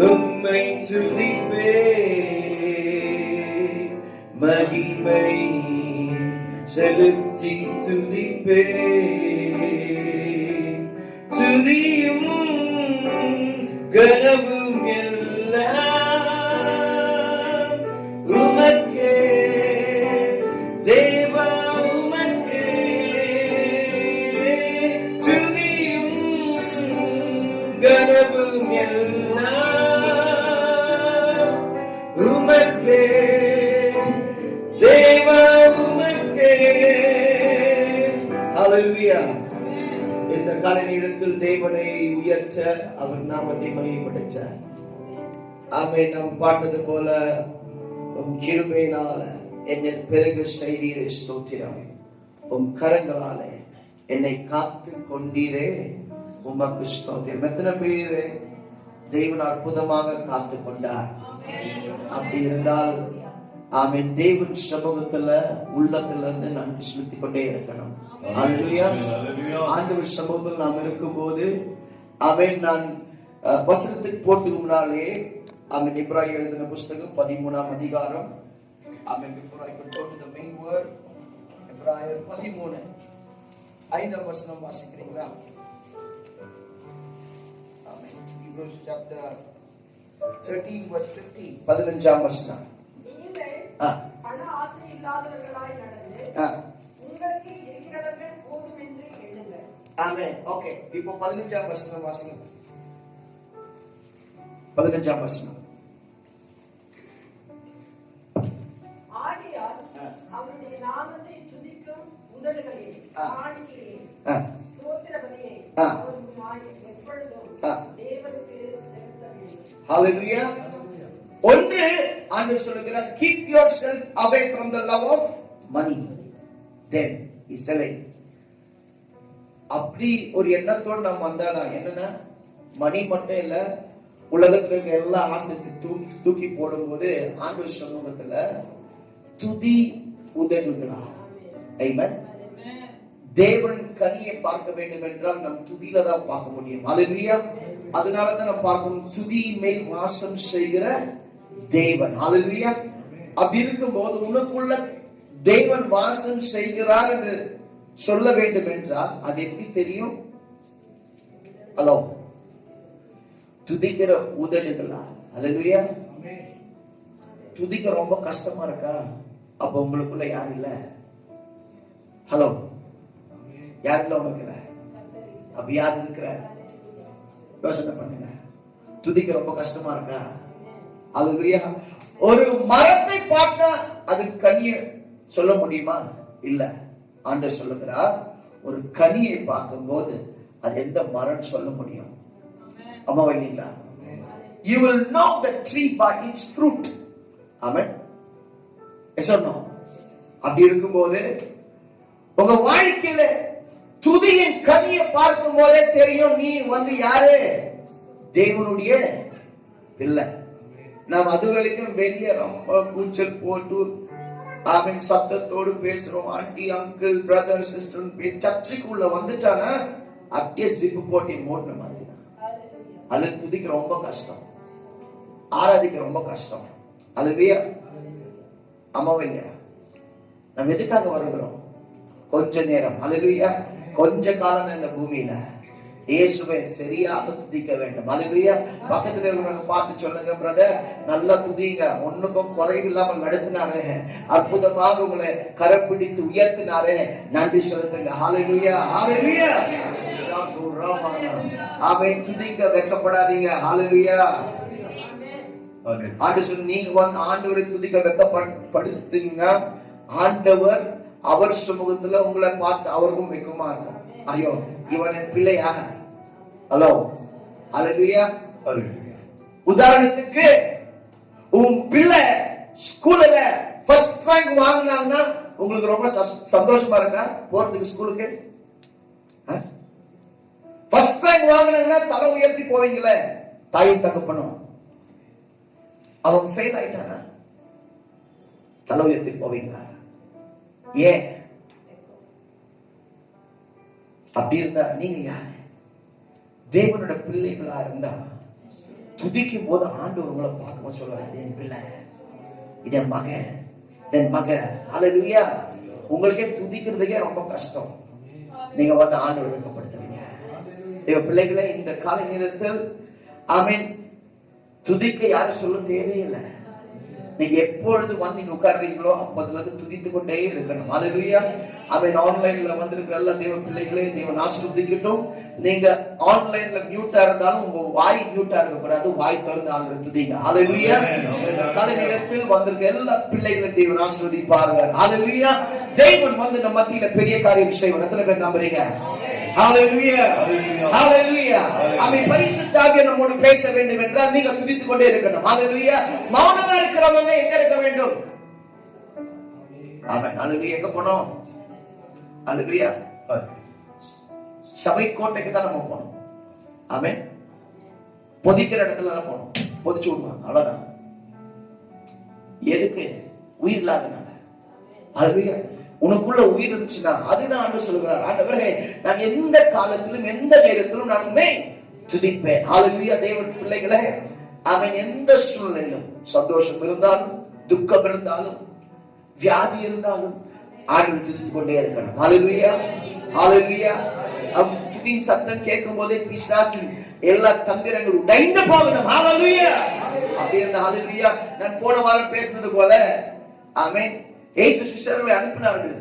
உம்மை துதிப்பே, மகிமை செலுத்தி துதிப்பே. துதியும் கனவும் எல்லாம் உமக்கே தேவா, உமக்கே துதியும் கனவும் எல்லாம் ஹalleluya. இந்த காலை நேரத்தில் தேவனை உயர்த்த அவர் நாமத்தை மகிமைப்படுத்த ஆமென். நாம் பாட்டது போல உம் கிருபையினால என்னை பெருக செய்தீரே ஸ்தோத்திரம். உம் கரங்களாலே என்னை காத்து கொண்டீரே உமக்கு ஸ்தோத்திரம். எத்தனை பேர் தேவன் அற்புதமாக காத்து கொண்டார்? அப்படி இருந்தால் ஆமென், தேவன் சமூகத்துல உள்ளத்துல இருந்து நன்றி செலுத்திக் கொண்டே இருக்கணும். ஹalleluya. ஆண்டவர் சமூகத்தில் நாம் இருக்கும்போது ஆமென். நான் வசனத்துக்கு போறதுக்கு முன்னாலே ஆமென், எபிரேயர் எழுதின புத்தகம் 13ஆம் அதிகாரம் ஆமென். before I could go to the main word, எபிரேயர் 13 5ஆம் வசனம் வாசிக்கிறீங்களா? ஆமென். Hebrews chapter 13 verse 15 15ஆம் வசனம். பண ஆசை இல்லாதவர்களாய் நடந்து உங்களுக்கு இருக்கிறவர்கள் போதும் என்று எண்ணுங்கள். ஆமென். ஓகே, இப்போ 15ஆம் வசனம் வாசிங்க. 15ஆம் வசனம். ஆகையால் அவருடைய நாமத்தை துதிக்கும் உதடுகளே, காணிக்கையே, ஸ்தோத்திர பலியே அவருக்குமாய் எப்பொழுதும் தேவனுக்கு செலுத்த வேண்டும். ஹalleluya. ஒன்று ஆண்டவர் சொல்லுகிறார், keep yourself away from the love of money. Then he said, அப்படி ஒரு எண்ணத்தோடு நாம் வந்தாதான் என்னன்னா, மணி மட்டும் இல்ல, உலகத்துல இருக்க எல்லா ஆசைக்கு தூக்கி போடும்போது ஆண்டவர் சமூகத்துல துதி உதடுகளா. ஆமென். தேவன் கனியை பார்க்க வேண்டும் என்றால் நம் துதியில தான் பார்க்க முடியும். ஹalleluya. அதனாலதான் நாம் பார்க்கணும், துதி மேல் வாசம் செய்கிற தேவன். ஹalleluya. அப்படி இருக்கும்போது உனக்குள்ள தேவன் வாசம் செய்கிறார் என்று சொல்ல வேண்டும் என்றால் அது எப்படி தெரியும்? ஹலோ, துதிக்கிற உதடுகளா. ஹalleluya. துதிக்க ரொம்ப கஷ்டமா இருக்கா? அப்ப உங்களுக்குள்ள யார் இல்ல? ஹலோ, யார் இல்ல உங்களுக்கு? அப்ப யார் இருக்கிறார்? யோசனை பண்ணுங்க. துதிக்க ரொம்ப கஷ்டமா இருக்கா? ஹalleluya. ஒரு மரத்தை பார்த்தா அது கனியை சொல்ல முடியுமா? இல்ல. ஆண்டவர் சொல்லுகிறார், ஒரு கனியை பார்க்கும்போது அது எந்த மரம் சொல்ல முடியும்? அம்மா இல்லைங்களா? You will know the tree by its fruit. Amen. Yes or no? அப்படி இருக்கும்போது உங்க வாழ்க்கையில துதியின் கனியை பார்க்கும் போதே தெரியும் நீ யாரு? தேவனுடைய பிள்ளை. நாம் அது வரைக்கும் வெளியே ரொம்ப கூச்சல் போட்டு ஆமென் சத்தத்தோடு பேசுறோம். ஆண்டி, அங்கிள், பிரதர், சிஸ்டர் சர்ச்சுக்குள்ள வந்துட்டானா அப்படியே ஜிப்பு போட்டி மூடின மாதிரி தான். அது துதிக்க ரொம்ப கஷ்டம், ஆராதிக்க ரொம்ப கஷ்டம். ஹalleluya. அம்மாவைங்க, நம்ம எதுக்காக வருகிறோம்? கொஞ்ச நேரம். ஹalleluya. கொஞ்ச காலம் தான் இந்த பூமியில இயேசுவை சரியாக துதிக்க வேண்டும். ஹalleluya. பக்கத்துல இருக்கிறவங்க பார்த்து சொல்லுங்க, பிரதர் நல்லா துதிங்க, ஒண்ணுக்கும் குறைவில்லாமல் நடத்தினாரு, அற்புதமாக உங்களை கரப்பிடித்து உயர்த்தினாரு, நன்றி செலுத்துங்க. ஹalleluya. ஹalleluya. ஆமென். துதிக்க வெட்கப்படாதீங்க. ஹalleluya. ஆண்டவர் நீங்க ஆண்டவரை துதிக்க வெட்கப்படுத்தீங்கன்னா ஆண்டவர் அவர் சமூகத்துல உங்களை பார்த்து அவருக்கும் வெட்கமா இருக்கும். ஐயோ, இவன் என் பிள்ளையா? ஹலோ, ஹalleluya. உதாரணத்துக்கு உன் பிள்ளை ஸ்கூல்ல ஃபர்ஸ்ட் ரேங்க் வாங்கினாங்கன்னா உங்களுக்கு ரொம்ப சந்தோஷமா இருக்கா போறதுக்கு ஸ்கூலுக்கு? ஃபர்ஸ்ட் ரேங்க் வாங்கினாங்கன்னா தலை உயர்த்தி போவீங்களே தாயும் தகப்பனும். அவன் ஃபெயில் ஆயிட்டானா தலை உயர்த்தி போவீங்களா? ஏன்? அப்படி இருந்தா நீங்க யாரு? தேவனோட பிள்ளைகளா இருந்தா துதிக்கும் போது ஆண்டவர் உங்களை பார்க்க சொல்றாரு, என் பிள்ளை, இதன் மகன், என் மகன். ஹalleluya. உங்களுக்கே துதிக்கிறதுக்கே ரொம்ப கஷ்டம், நீங்க ஆண்டவர் வெட்கப்படுத்துறீங்க. தேவ பிள்ளைகளை, இந்த காலை நேரத்தில் ஆமென், துதிக்க யாரும் சொல்ல தேவையில்லை. நீங்க எப்பொழுது வந்து நீங்க உட்கார்றீங்களோ அப்பதுல இருந்து துதித்து கொண்டே இருக்கணும். ஹல்லேலூயா. அவன் ஆன்லைன்ல வந்திருக்கிற எல்லா தேவ பிள்ளைகளே தேவன் ஆசீர்வதிக்கட்டும். நீங்க ஆன்லைன்ல மியூட்டா இருந்தாலும் உங்க வாய் மியூட்டா இருக்க கூடாது, வாய் திறந்து ஆண்டவரை துதிங்க. ஹல்லேலூயா. காலை நேரத்தில் வந்திருக்கிற எல்லா பிள்ளைகளையும் தேவன் ஆசீர்வதிப்பார்கள். ஹல்லேலூயா. தேவன் வந்து நம்ம மத்தியில பெரிய காரியம் செய்வார். எத்தனை பேர் நம்புறீங்க? ஹல்லேலூயா. ஹல்லேலூயா. ஆமென். பரிசுத்த ஆவியே நம்மோடு பேச வேண்டும் என்றால் நீங்க துதித்துக் கொண்டே இருக்கணும். ஹல்லேலூயா. மௌனமா இருக்கிறவங்க எங்க இருக்க வேண்டும்? ஆமென். ஹல்லேலூயா. எங்க போனோம்? ஹல்லேலூயா. சபை கோட்டைக்கு தான் நம்ம போனோம். ஆமென். பொதிக்கிற இடத்துல தான் போனோம். பொதிச்சு விடுவாங்க, அவ்வளவுதான். எதுக்கு? உயிர் இல்லாதனால. ஹல்லேலூயா. உனக்குள்ள உயிர் இருந்துச்சுன்னா அதுதான் ஆண்டவர் சொல்கிறார். ஆண்டவரே, நான் எந்த காலத்திலும் எந்த நேரத்திலும் நான் உம்மை துதிப்பேன். ஹல்லேலூயா. தேவ பிள்ளைகளே, அவன் எந்த சூழ்நிலையிலும் சந்தோஷம் இருந்தாலும் துக்கம் இருந்தாலும் வியாதி இருந்தாலும் ஆண்டவரை துதித்துக் கொண்டே இருக்கணும். ஹல்லேலூயா. ஹல்லேலூயா. துதியின் சத்தம் கேட்கும் போதே பிசாசு எல்லா தந்திரங்களும் உடைந்து போகணும். ஹல்லேலூயா. அப்படி இருந்த ஹல்லேலூயா. நான் போன வாரம் பேசினது போல ஆமென், ஏசு சிஸ்டர்களை அனுப்பினார்கள்.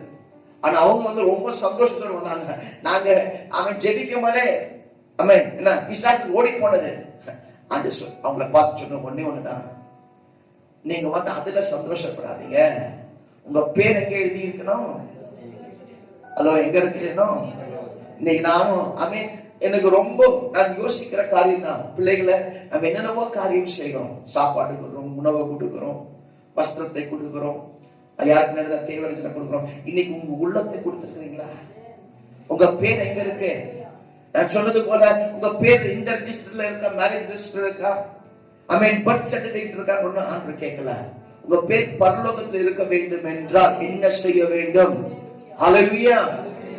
ஆனா அவங்க வந்து ரொம்ப சந்தோஷத்தோடு வந்தாங்க. நாங்க அவன் ஜெபிக்கும் போதே ஆமென் என்ன பிசாசு ஓடி போனது. அந்த அவங்கள பார்த்து சொன்ன ஒண்ணே ஒண்ணுதான், நீங்க வந்து அதுல சந்தோஷப்படாதீங்க. உங்க பேர் எங்க எழுதி இருக்கணும்? ஹலோ, எங்க இருக்கணும்? இன்னைக்கு நானும் ஆமென், எனக்கு ரொம்ப நான் யோசிக்கிற காரியம் தான். பிள்ளைகளை நம்ம என்னென்னவோ காரியம் செய்கிறோம். சாப்பாடு கொடுக்குறோம், உணவை கொடுக்குறோம், வஸ்திரத்தை கொடுக்குறோம், யாருக்கு நேரத்துல தேவரச்சனை கொடுக்குறோம். இன்னைக்கு உங்க உள்ளத்தை கொடுத்துருக்கீங்களா? உங்க பேர் எங்க இருக்கு? நான் சொன்னது போல உங்க பேர் இந்த ரெஜிஸ்டர்ல இருக்கா? மேரேஜ் ரெஜிஸ்டர் இருக்கா? ஆமென். பர்த் சர்டிபிகேட் இருக்கா? ஒண்ணு ஆண்டவர் கேட்கல. உங்க பேர் பரலோகத்தில் இருக்க வேண்டும் என்றால் என்ன செய்ய வேண்டும்? ஹல்லேலூயா.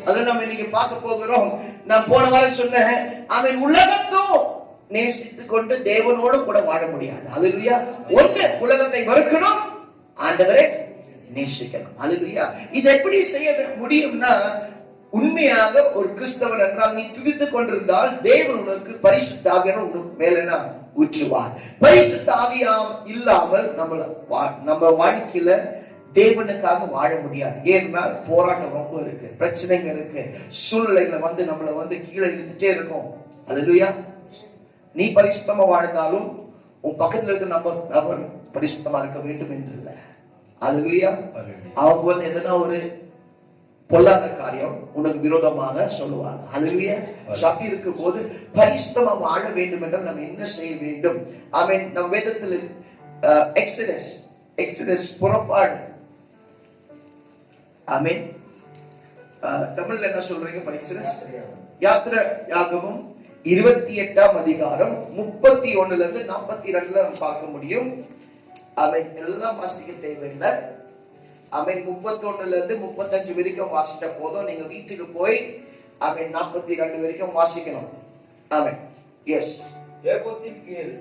அதை நம்ம இன்னைக்கு பார்க்க போகிறோம். நான் போன வாரம் சொன்னேன், அவன் உலகத்தும் நேசித்துக் கொண்டு தேவனோடு கூட வாழ முடியாது. ஹல்லேலூயா. ஒண்ணு உலகத்தை வெறுக்கணும், ஆண்டவரை நேசிக்கணும். ஹல்லேலூயா. இது எப்படி செய்ய முடியும்னா, உண்மையாக ஒரு கிறிஸ்தவன் என்றால் நீ துதித்துக் கொண்டிருந்தால் தேவன் உனக்கு பரிசுத்த ஆவியை உனக்கு மேல ஊற்றுவார். பரிசுத்த ஆவியா இல்லாமல் நம்ம வாழ்க்கையில தேவனுக்காக வாழ முடியாது. ஏன்னா போராட்டம் ரொம்ப இருக்கு, பிரச்சனைங்க இருக்கு, சூழ்நிலைகளை வந்து நம்மளை வந்து கீழே இழுத்துட்டே இருக்கும். ஹல்லேலூயா. நீ பரிசுத்தமா வாழ்ந்தாலும் உன் பக்கத்துல இருக்க நபர் பரிசுத்தமா இருக்க வேண்டும் என்று இல்லை. ஹல்லேலூயா. அவங்க வந்து எதனா ஒரு பொல்லாத காரியம் உனக்கு விரோதமாக சொல்லுவாங்க. ஹல்லேலூயா. சபை இருக்கும் போது பரிசுத்தமா வாழ வேண்டும் என்றால் நம்ம என்ன செய்ய வேண்டும்? ஆமென். நம் வேதத்தில் எக்ஸோடஸ் புறப்பாடு, ஆமென், தமிழ்ல என்ன சொல்றீங்க? எக்ஸோடஸ் யாத்திராகமம் 28ஆம் அதிகாரம் 31ல இருந்து 42ல நம்ம பார்க்க முடியும். ஆமென். எல்லாம் வாசிக்க தேவையில்லை. ஆமென். 31ல இருந்து 35 வரைக்கும் வாசிட்ட போதும். நீங்க வீட்டுக்கு போய் ஆமென் 42 வரைக்கும் வாசிக்கணும். ஆமென். எஸ். ஏகோத்தின் கீழ்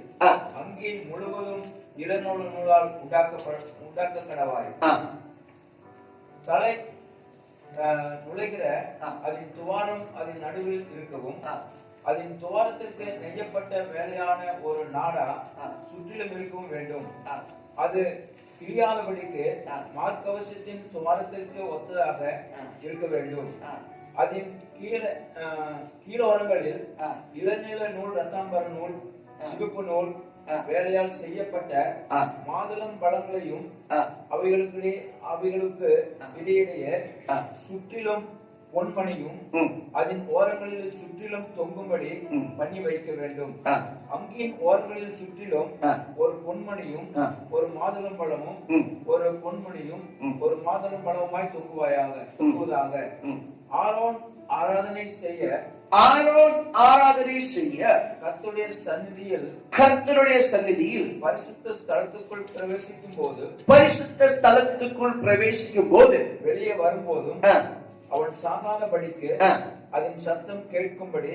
அங்கியின் முழுவதும் இளநூலால் உண்டாக்க கடவாய். தலை நுழைகிற அதன் துவாரம் அதன் நடுவில் இருக்கவும், அதன் துவாரத்திற்கு நெய்யப்பட்ட வேலையான ஒரு நாடா சுற்றிலும் இருக்கவும் வேண்டும். அது கிழியாதபடிக்கு மார்க்கவசத்தின் துவாரத்திற்கு ஒத்ததாக இருக்க வேண்டும். அதன் கீழோரங்களில் இளநீல நூல், ரத்தாம்பர நூல், சிவப்பு நூல் வேலையால் செய்யப்பட்ட மாதுளம் பழங்களையும் அவைகளுக்கு இடையிடையே சுற்றிலும் பொன்மணியும் அதன் ஓரங்களில் சுற்றிலும் தொங்கும்படி பண்ணி வைக்க வேண்டும். அங்கியின் ஓரங்களில் சுற்றிலும் ஒரு பொன்மணியும் ஒரு மாதுளம் பழமும் ஒரு பொன்மணியும் ஒரு மாதுளம் பழமுமாய் தொங்குவதாக. ஆரோன் ஆராதனை செய்ய கர்த்தருடைய சந்நிதியில் பரிசுத்த ஸ்தலத்துக்குள் பிரவேசிக்கும் போது வெளியே வரும்போதும் அவன் சாகாதபடிக்கு அதன் சத்தம் கேட்கும்படி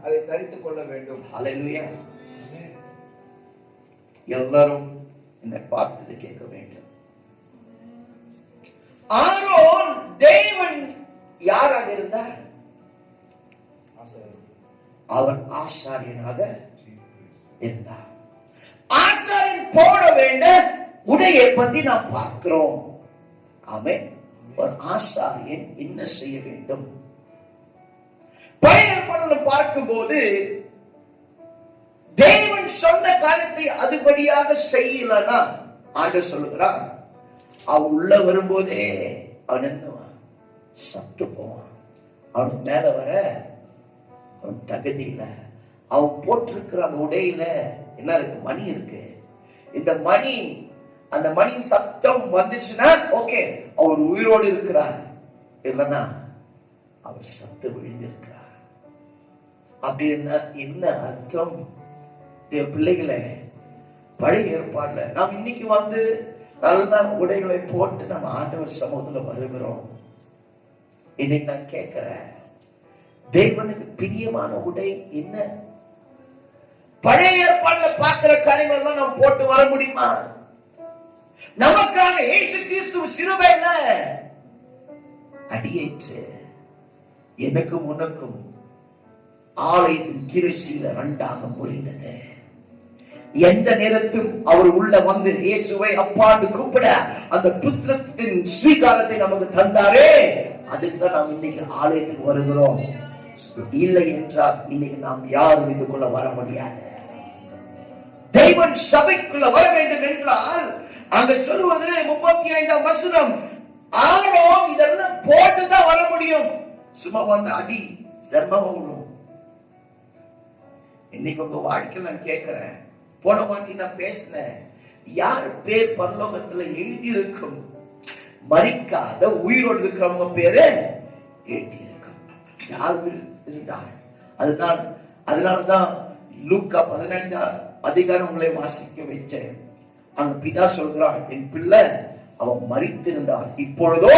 அதை தரித்துக் கொள்ள வேண்டும். ஹல்லேலூயா. எல்லாரும் என்னை பார்த்தது கேட்க வேண்டும். ஆரோன் தேவன் யாராக இருந்தார்? அவன் ஆசாரியனாக இருந்தார். ஆசாரியன் போட வேண்டிய உடையை பத்தி நாம் பார்க்கிறோம். ஆமென். ஒரு ஆசாரியன் என்ன செய்ய வேண்டும்? பழைய ஏற்பாடுல பார்க்கும்போது தேவன் சொன்ன காரியத்தை அதுபடியாக செய்யலன்னா ஆண்டவர் சொல்லுகிறார், அவன் உள்ள வரும்போதே அவன் என்னவான்? சத்து போவான். அவனுக்கு மேல வர அவன் தகுதி இல்லை. அவன் போட்டிருக்கிற அந்த உடையில என்ன இருக்கு? மணி இருக்கு. இந்த மணி, அந்த மணி சத்தம் வந்துச்சுன்னா ஓகே, அவர் உயிரோடு இருக்கிறார். இல்லைன்னா அவர் சத்து விழுந்திருக்கிறார். அப்படின்னா என்ன அர்த்தம்? பிள்ளைகளை பழைய ஏற்பாடுல நாம் இன்னைக்கு வந்து நல்ல உடைகளை போட்டு நம்ம ஆண்டவர் சமூகத்துல வருகிறோம். இன்னைக்கு நான் கேட்கிறேன், தேவனுக்கு பிரியமான உடை என்ன? பழைய ஏற்பாடுல பார்க்கிற காரியங்கள் எல்லாம் நாம் போட்டு வர முடியுமா? நமக்காக இயேசு கிறிஸ்து சிலுவையில அடியேற்று எனக்கும் உனக்கும் ஆலயத்தின் கிருசியில 2ஆக முறிந்தது. எந்த நேரத்தும் அவர் உள்ள வந்து இயேசுவை அப்பான்னு கூப்பிட அந்த புத்திரத்தின் ஸ்வீகாரத்தை நமக்கு தந்தாரே, அதுக்குதான் நாம் இன்னைக்கு ஆலயத்துக்கு வருகிறோம். இல்லை என்றால் இன்னைக்கு நாம் யாரும் இதுக்குள்ள வர முடியாது. தேவன் சபைக்குள்ள வர வேண்டும் என்றால் அங்க சொல்வது 35ஆம் வசனம், ஆரோன் இதெல்லாம் போட்டுதான் வர முடியும். சும்மா வந்து அடி செம்மவும். இன்னைக்கு உங்க வாழ்க்கையில் நான் கேட்கிறேன், போன வாட்டி நான் பேசினேன், யார் பேர் பரலோகத்துல எழுதி இருக்கும்? மரிக்காத உயிரோடு இருக்கிறவங்க பேரு எழுதி இருக்கும். யார் இருந்தார்? அதனாலதான் லூக்கா 15ஆம் அதிகாரம் உங்களை வாசிக்க வச்சேன். அங்க பிதா சொல்கிறான், என் பிள்ளை அவன் மரித்திருந்தான், இப்பொழுதோ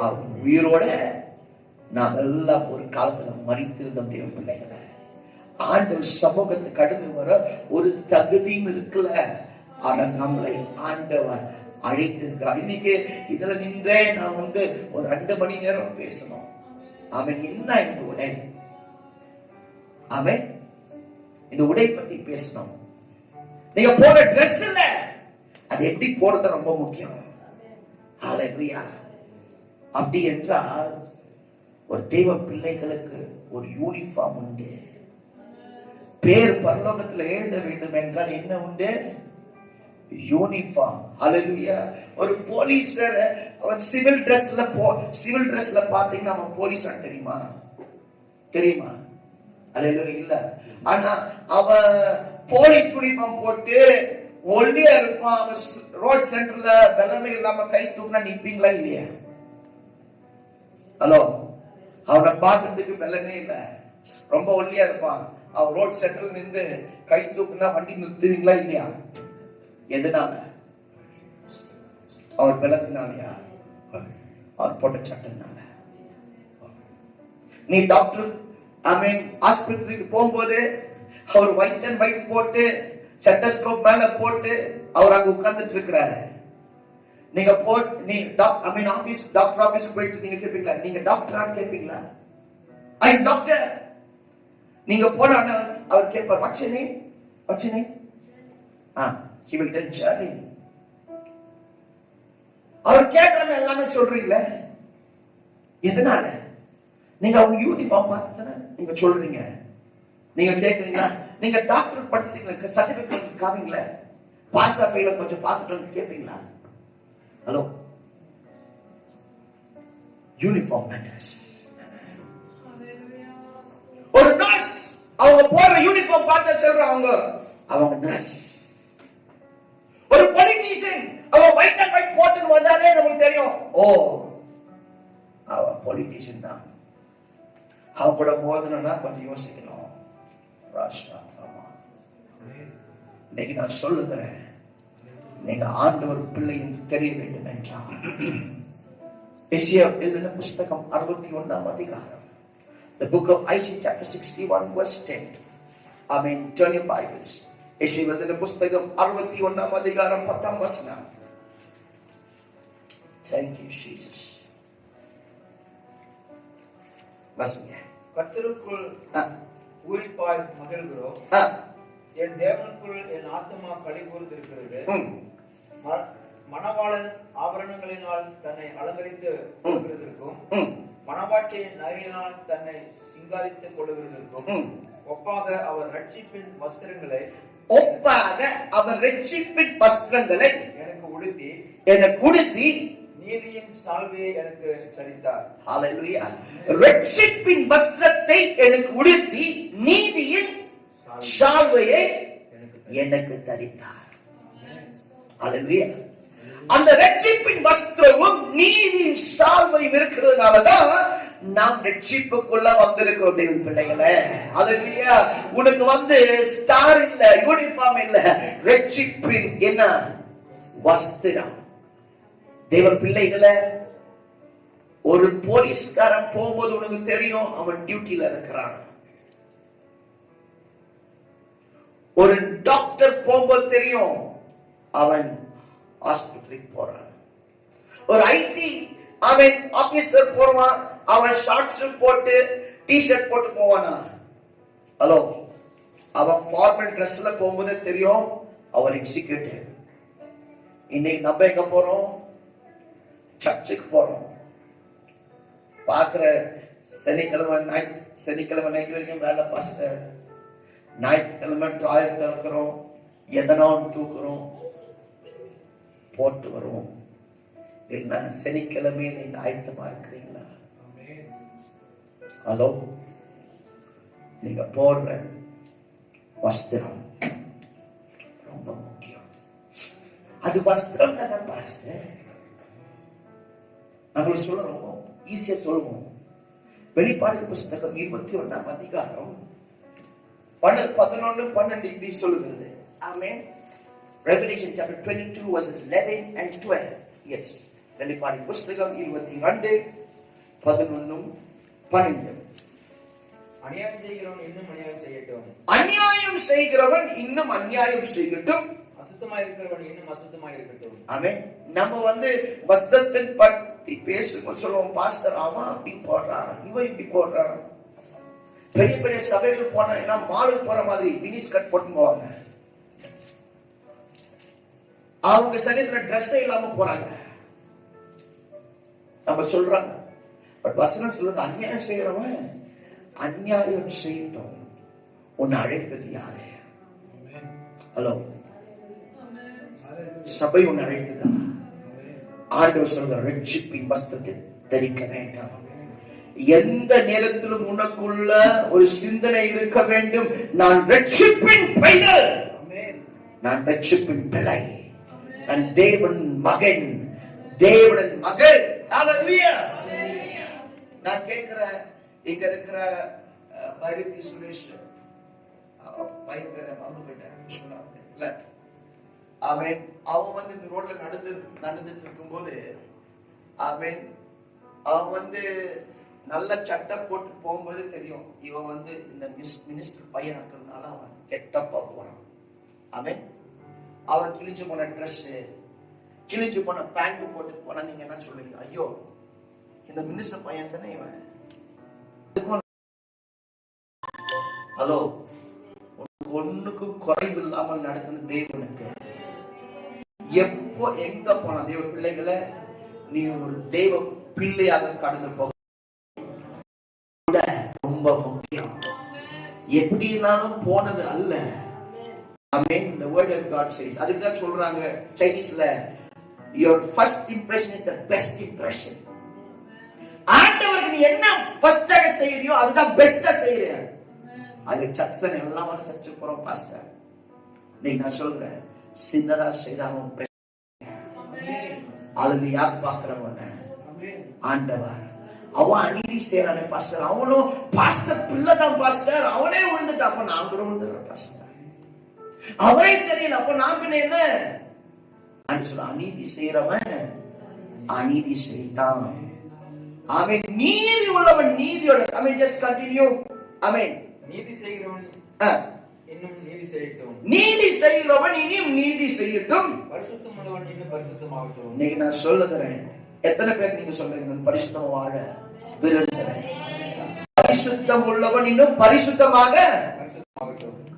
அவன் உயிரோட. நான் எல்லாம் ஒரு காலத்துல மரித்திருந்தோம் தேவ பிள்ளைகளை. ஆண்டவர் சமூகத்துக்கு கடந்து வர ஒரு தகுதியும் இருக்குல்ல. ஆனா நம்மளை ஆண்டவர் அழைத்திருக்கிறார். இன்னைக்கு இதுல நின்றே நான் வந்து ஒரு 2 மணி நேரம் பேசணும். அவன் என்ன இந்த உடை? அவன் இந்த உடை பத்தி பேசணும். நீங்க போற ட்ரெஸ் இல்ல, அது எப்படி போறது ரொம்ப முக்கியம். ஹல்லேலூயா. அப்படி என்றால் ஒரு தேவ பிள்ளைகளுக்கு ஒரு யூனிஃபார்ம் உண்டு. பேர் பரலோகத்துல எழுத வேண்டும் என்றால் என்ன உண்டு? யூனிஃபார்ம். ஹல்லேலூயா. ஒரு போலீஸர் அவன் சிவில் ட்ரெஸ்ல பாத்தீங்கன்னா அவன் போலீஸா தெரியுமா? தெரியுமா? ஹல்லேலூயா. இல்ல. ஆனா அவன் போலீஸ் யூனிஃபார்ம் போட்டு ஒல்லியா இருப்பான். அவன் ரோட் சென்டர்ல வெள்ளமே இல்லாம கை தூக்குனா நிப்பீங்களா இல்லையா? ஹலோ, அவனை பார்க்கறதுக்கு வெள்ளமே இல்ல, ரொம்ப ஒல்லியா இருப்பான். அவன் ரோட் சென்டர்ல நின்று கை தூக்குனா வண்டி நிறுத்துவீங்களா இல்லையா? எதனால? அவர் வெள்ளத்தினாலயா? அவர் போட்ட சட்டத்தினால. நீ டாக்டர் ஆஸ்பத்திரிக்கு போகும்போது அவர் ஒயிட் அண்ட் ஒயிட் போட்டு ஸ்டெத்தஸ்கோப் மேல போட்டு அவர் அங்க உட்கார்ந்துட்டு இருக்கிறாரு. நீங்க ஆபீஸ் டாக்டர் ஆபீஸ் போயிட்டு நீங்க கேட்பீங்களா, நீங்க டாக்டரான்னு கேட்பீங்களா? ஐ டாக்டர். நீங்க போன அவர் கேட்பார், what's your name? He will tell Charlie. அவர் கேட்கறத எல்லாமே சொல்றீங்களே, எதனால? நீங்க அவங்க யூனிஃபார்ம் பார்த்துதானே நீங்க சொல்றீங்க. நீங்க கேட்கறீங்களா? நீங்க டாக்டர் படிச்சீங்களா, சர்டிபிகேட் காமிங்களா, பாஸ் ஆ ஃபெயில் கொஞ்சம் பார்த்துட்டு கேட்பீங்களா? Hello, uniform matters. ஒரு நர்ஸ் அவங்க போற யூனிஃபார்ம் பார்த்தா சொல்றாங்க அவங்க நர்ஸ். ஒரு பொலிட்டீஷியன் அவன் ஒயிட் அண்ட் ஒயிட் போட்டு வந்தாலே நமக்கு தெரியும், ஓ அவன் பொலிட்டீஷியன் தான். அவன் கூட மோதனா கொஞ்சம் யோசிக்கணும். இன்னைக்கு நான் சொல்லுகிறேன், நீங்க ஆண்டவர் பிள்ளை என்று தெரிய வேண்டும் என்றால் எசேயா எழுதின புத்தகம் 61ஆம் அதிகாரம், the book of Isaiah chapter 61 verse 10. Turn your Bibles. எசேயா எழுதின புத்தகம் 61ஆம் அதிகாரம் 10ஆம் வசனம். Thank you Jesus. வசனம். கர்த்தருக்குள் பூரிப்பாய் மகிழ்கிறோம், என் தேவனுக்குள் என் ஆத்துமா களி கூர்ந்திருக்கிறது. மணவாளன் ஆபரணங்களினால் தன்னை அலங்கரித்து கொள்கிறதற்கும் மணவாட்டியின் நகையினால் தன்னை சிங்காரித்துக் கொள்கிறதற்கும் ஒப்பாக அவர் ரட்சிப்பின் வஸ்திரங்களை எனக்கு உடுத்தி நீதியின் சால்வையை எனக்கு தரித்தார். ஹல்லேலூயா. ரட்சிப்பின் வஸ்திரத்தை எனக்கு உடுத்தி நீதியின் சால்வையை எனக்கு தரித்தார். ஹல்லேலூயா. அந்த ரட்சிப்பின் வஸ்திரமும் நீதியின் சால்வையும் இருக்கிறதுனாலதான் நாம் ரட்சிப்புக்குள்ள வந்திருக்கிறோம் தேவன் பிள்ளைகளே. ஹல்லேலூயா. உனக்கு ஸ்டார் இல்ல, யூனிஃபார்ம் இல்ல, ரட்சிப்பின் என்ன வஸ்திரம். தேவ பிள்ளைகளை, ஒரு போலீஸ்காரன் போகும்போது உனக்கு தெரியும் அவன் டியூட்டில இருக்கிறான். ஒரு டாக்டர் போகும்போது தெரியும் அவன் ஹாஸ்பிட்டலுக்கு போறான். ஒரு ஐடி அவன் ஆபீசர் போறான், அவன் ஷார்ட்ஸ் போட்டு டி-ஷர்ட் போட்டு போவானா? ஹலோ, அவன் ஃபார்மல் ட்ரெஸ்ல போகும்போது தெரியும் அவன் எக்ஸிக்யூட்டிவ். இன்னைக்கு நம்ம எங்க போறோம்? சர்ச்சுக்கு போறோம். பாக்குற சனிக்கிழமை நைட் வரைக்கும் வேலை பாஸ்டர், ஞாயிற்றுக்கிழமை ட்ராயர் திறக்கிறோம், எதனா தூக்குறோம், போட்டு வருவோம். இல்லைன்னா சனிக்கிழமை நீங்க ஆயத்தமா இருக்கிறீங்களா? ஹலோ, நீங்க போடுற வஸ்திரம் ரொம்ப முக்கியம். அது வஸ்திரம் தானே பாஸ்டர். நம்ம சொல்றோம், ஈஸியா சொல்லுவோம். வெளிப்பாடு புஸ்தகம் 21ஆம் அதிகாரம் 11-12 இப்படி சொல்லுகிறது. ஆமென். Revelation chapter 22 verses 11 and 12. Yes. வெளிப்பாடு புஸ்தகம் 22:11-12. அநியாயம் செய்கிறவன் இன்னும் அநியாயம் செய்யட்டும். அநியாயம் செய்கிறவன் இன்னும் அநியாயம் செய்யட்டும். அசுத்தமாய் இருக்கிறவன் இன்னும் அசுத்தமாய் இருக்கட்டும். ஆமென். நம்ம வஸ்திரத்தின் பற்றி பேசும்போது சொல்லுவோம், பாஸ்டர் அவன் அப்படி போடுறான், இவன் இப்படி போடுறான். பெரிய பெரிய சபைகள் போனா என்ன மாலுக்கு போற மாதிரி மினிஸ் கட் போட்டு போவாங்க. அவங்க சரீரத்துல ட்ரெஸ் இல்லாம போறாங்க. நம்ம சொல்றாங்க, பட் வசனம் சொல்றது அநியாயம் செய்யறவன் அநியாயம் செய்யட்டும். உன்னை அழைத்தது யாரு? ஹலோ, சபை உன்னை அழைத்ததா? ஆண்டவர் சொல்ற ரட்சிப்பின் வஸ்திரத்தை தரிக்க வேண்டாம். எந்த நேரத்திலும் உனக்குள்ள ஒரு சிந்தனை இருக்க வேண்டும், நான் ரட்சிப்பின் பைதல், நான் ரட்சிப்பின் பிள்ளை, நான் தேவன் மகன், தேவன் மகள். ஹல்லேலூயா. நான் கேட்கிறேன், இங்க இருக்கிற பைரதி சுரேஷ் பயங்கர மறந்துட்டேன் சொன்னாங்க. அவன் இந்த ரோட்ல நடந்துட்டு இருக்கும்போது அவன் நல்ல சட்டை போட்டு போகும்போது தெரியும் இவன் இந்த மினிஸ்டர் பையன் இருக்கிறதுனால அவன் கெட்டப்பா போறான். அவன் கிழிஞ்சு போன ட்ரெஸ், கிழிஞ்சு போன பேண்ட் போட்டு போனா நீங்க என்ன சொல்லுவீங்க? ஐயோ, இந்த மினிஸ்டர் பையன் தானே இவன். ஹலோ, ஒண்ணுக்கும் குறைவு இல்லாமல் நடக்கிற தேவனுக்கு எப்போ எங்க போன தேவ பிள்ளைகளை நீ ஒரு தேவ பிள்ளையாக கடந்து போக ரொம்ப முக்கியம். எப்படினாலும் போனது அல்ல. Amen. The word of God says. அதுக்கு தான் சொல்றாங்க சைனீஸ்ல, your first impression is the best impression. ஆண்டவருக்கு நீ என்ன ஃபர்ஸ்டா செய்யறியோ அதுதான் பெஸ்டா செய்யறியா. அது சர்ச் தான் எல்லாரும் சர்ச்சுக்கு போறோம் பாஸ்டர். நீ நான் சொல்றேன், சின்னதா செய்தாலும் அதுல யார் பாக்குறவங்க? ஆண்டவர். அவன் அநீதி செய்யறானே பாஸ்டர், அவனும் பாஸ்டர் பிள்ளைதான் பாஸ்டர், அவனே விழுந்துட்டான், அப்ப நான் கூட விழுந்துடுறேன் பாஸ்டர். அவரே சரியில்லை, அப்ப நான் பின்ன என்ன? அநீதி செய்யறவன் அநீதி செய்தான். அவன் நீதி உள்ளவன் நீதியோட. just continue. நீதி செய்கிறவன் இன்னும் நீதி செய்யட்டும். நீதி செய்கிறவன் இன்னும் நீதி செய்யட்டும். பரிசுத்தம் உள்ளவன் இன்னும் பரிசுத்தமாகட்டும். இன்னைக்கு நான் சொல்லுகிறேன், எத்தனை பேர் நீங்க சொல்றீங்க நான் பரிசுத்தம் வாழ விரும்புகிறேன்? பரிசுத்தம் உள்ளவன் இன்னும் பரிசுத்தமாக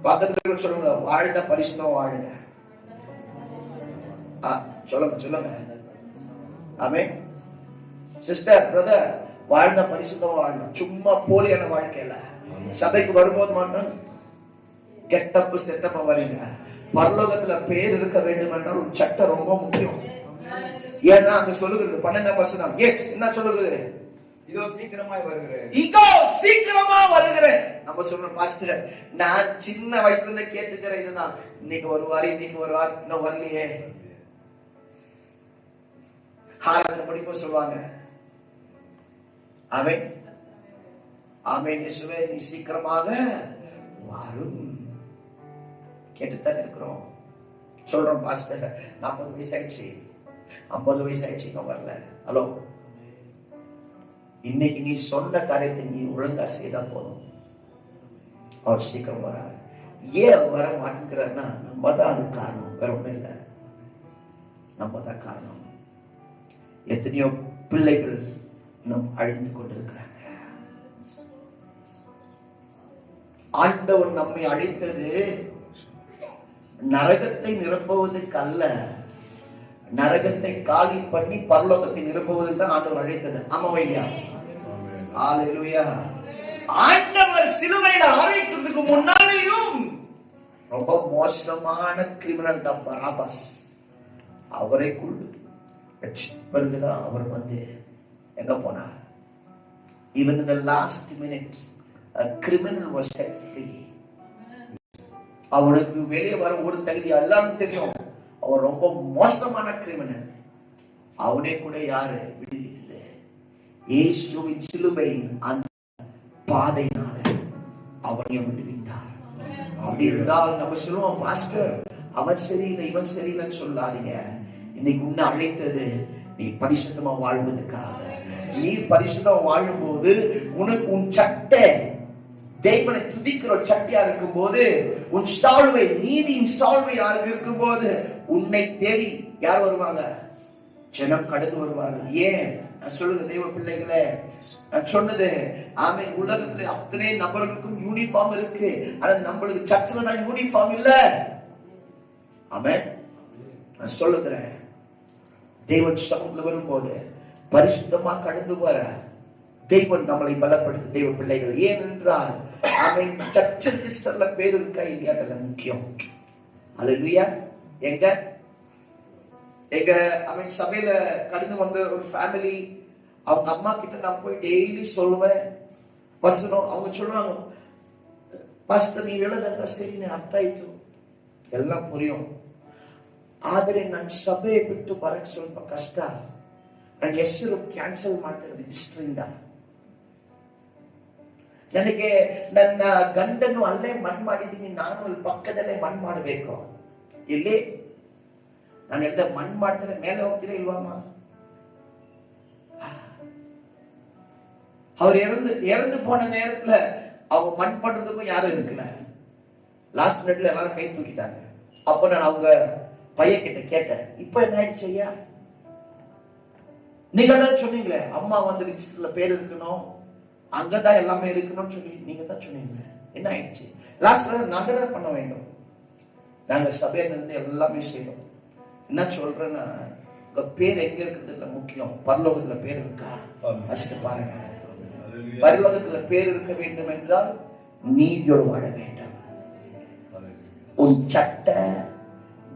பக்கத்துல சொல்லுங்க, வாழ்ந்த பரிசுத்தம் வாழுங்க. சொல்லுங்க. ஆமென். சிஸ்டர், பிரதர், வாழ்ந்த பரிசுத்தமா வாழணும். சும்மா போலியான வாழ்க்கையில சபைக்கு வரும்போது மட்டும் கெட்டப்பு செட்டப்பா வரீங்க. பரலோகத்துல பேர் இருக்க வேண்டும் என்றால் ஒரு சட்டம் ரொம்ப முக்கியம். ஏன்னா அங்க சொல்லுகிறது 12 எஸ் என்ன சொல்லுகிறது? இதோ சீக்கிரமாய் வருகிறேன். இதோ சீக்கிரமா வருகிறேன். நம்ம சொல்றோம் பாஸ்டர், நான் சின்ன வயசுல இருந்தே கேட்டுக்கிறேன் இதுதான். இன்னைக்கு வருவார், இன்னும் வரலையே. ஆராதனை படிக்கும் சொல்லுவாங்க. ஆமென் ஆமென். இயேசுவே நீ சீக்கிரமாக வரும். கேட்டுத்தான் இருக்கிறோம். சொல்றோம் பாஸ்டர் 40 வயசு ஆயிடுச்சு, 50 வயசு ஆயிடுச்சு, இன்னும் வரல. ஹலோ, இன்னைக்கு நீ சொன்ன காரியத்தை நீ ஒழுங்கா செய்தா போதும், அவர் சீக்கிரம் வராரு. ஏன் வர மாட்டேங்கிறாருன்னா நம்ம தான் அது காரணம், வேற ஒண்ணும் இல்லை. நம்ம தான் காரணம். எத்தனையோ பிள்ளைகள் இன்னும் அழிந்து கொண்டிருக்கிறாங்க. ஆண்டவர் நம்மை அழித்தது நரகத்தை நிரப்புவதற்கு அல்ல, நரகத்தை காலி பண்ணி பரலோகத்தை நிரப்புவதற்கு தான் ஆண்டவர் அழைத்தது. ஆமாவா இல்லையா? ஹalleluya. ஆண்டவர் சிலுவையில அறைக்கிறதுக்கு முன்னாலேயும் ரொம்ப மோசமான கிரிமினல் தான் பராபாஸ். அவரை கொண்டு பிறகுதான் அவர் வந்து எங்க போனார்? Even in the last minute a criminal was set free. அவனுக்கு வெளியே வர ஒரு தகுதி எல்லாம் தெரியும். அவர் ரொம்ப மோசமான கிரிமினல். அவனே கூட யாரு விடுவித்தது? இயேசுவின் சிலுவையின் அந்த பாதையினால அவனையும் விடுவித்தார். அப்படி இருந்தால் நம்ம சொல்லுவோம் பாஸ்டர் அவன் சரியில்லை இவன் சரியில்லைன்னு சொல்லாதீங்க. இன்னைக்கு உன்னை அழைத்தது நீ பரிசுத்தமா வாழ்வதற்காக. நீ பரிசுத்தமா வாழும்போது உனக்கு உன் சட்டை தேவனை துதிக்கிற சட்டையா இருக்கும் போது, உன் ஸ்டால்வை நீதியின் ஸ்டால்வை யாருக்கு இருக்கும் போது உன்னை தேடி யார் வருவாங்க? ஜனம் கடந்து வருவார்கள். ஏன் நான் சொல்லுங்க தெய்வ பிள்ளைகளே, நான் சொன்னது ஆமென். உலகத்துல அத்தனை நபர்களுக்கும் யூனிஃபார்ம் இருக்கு, ஆனா நம்மளுக்கு சர்ச்சில் தான் யூனிஃபார்ம் இல்ல. ஆமென். நான் சொல்லுகிறேன், தேவன் சமூகத்தில் வரும்போது பரிசுத்தமா கடந்து வர தேவன் நம்மளை பலப்படுத்த தெய்வ பிள்ளைகள். ஏனென்றால் ஆமென் சர்ச்சில் லிஸ்டர்ல பேர் இருக்கா இல்லையா அதெல்லாம் முக்கியம். ஹalleluya. எங்க ஆமென் சபையில கடந்து வந்த ஒரு ஃபேமிலி, அவங்க அம்மா கிட்ட நான் போய் டெய்லி சொல்லுவேன் வசனம். அவங்க சொல்லுவாங்க பாஸ்டர் ನೀವು ಹೇಳೋದೆಲ್ಲ ಸರಿನೇ ಅರ್ಥ ಆಯ್ತು ಎಲ್ಲ ಪುರಿயும், ಆದರೆ ನನ್ನ ಸಭೆ ಬಿಟ್ಟು ಬರಕ್ಕೆ ಸ್ವಲ್ಪ ಕಷ್ಟ. ನನ್ನ ಹೆಸರು ಕ್ಯಾನ್ಸಲ್ ಮಾಡ್ತಾರೆ ರಿಜಿಸ್ಟರಿಂದ. ನನಗೆ ನನ್ನ ಗಂಡನು ಅಲ್ಲೇ ಮಣ್ಣು ಮಾಡಿದ್ದೀನಿ, ನಾನು ಅಲ್ಲಿ ಪಕ್ಕದಲ್ಲೇ ಮಣ್ಣು ಮಾಡಬೇಕು. ಇಲ್ಲಿ ನಾನು ಹೇಳ್ದೆ ಮಣ್ಣು ಮಾಡ್ತಾರೆ, ಮೇಲೆ ಹೋಗ್ತೀರಾ ಇಲ್ವಮ್ಮ? அவர் இறந்து போன நேரத்துல அவங்க மண் பண்றதுக்கும் யாரும் இருக்குல்ல. லாஸ்ட் மினிட்ல எல்லாரும் கை தூக்கிட்டாங்க. அப்ப நான் அவங்க பையன் கிட்ட கேட்டேன், இப்ப என்ன ஆயிடுச்சு ஐயா? நீங்க தான் சொன்னீங்களே அம்மா வந்து ரிஜிஸ்டர்ல பேர் இருக்கணும், அங்கதான் எல்லாமே இருக்கணும்னு சொல்லி நீங்க தான் சொன்னீங்களே, என்ன ஆயிடுச்சு? லாஸ்ட்ல நாங்க தான் பண்ண வேண்டும், நாங்க சபையில இருந்து எல்லாமே செய்யணும். என்ன சொல்றேன்னா, உங்க பேர் எங்க இருக்கிறது முக்கியம், பரலோகத்துல பேர் இருக்கா ஃபர்ஸ்ட் பாருங்க. பரலோகத்துல பேர் இருக்க வேண்டும் என்றால் நீதியோடு வாழ வேண்டும். உன் சட்டை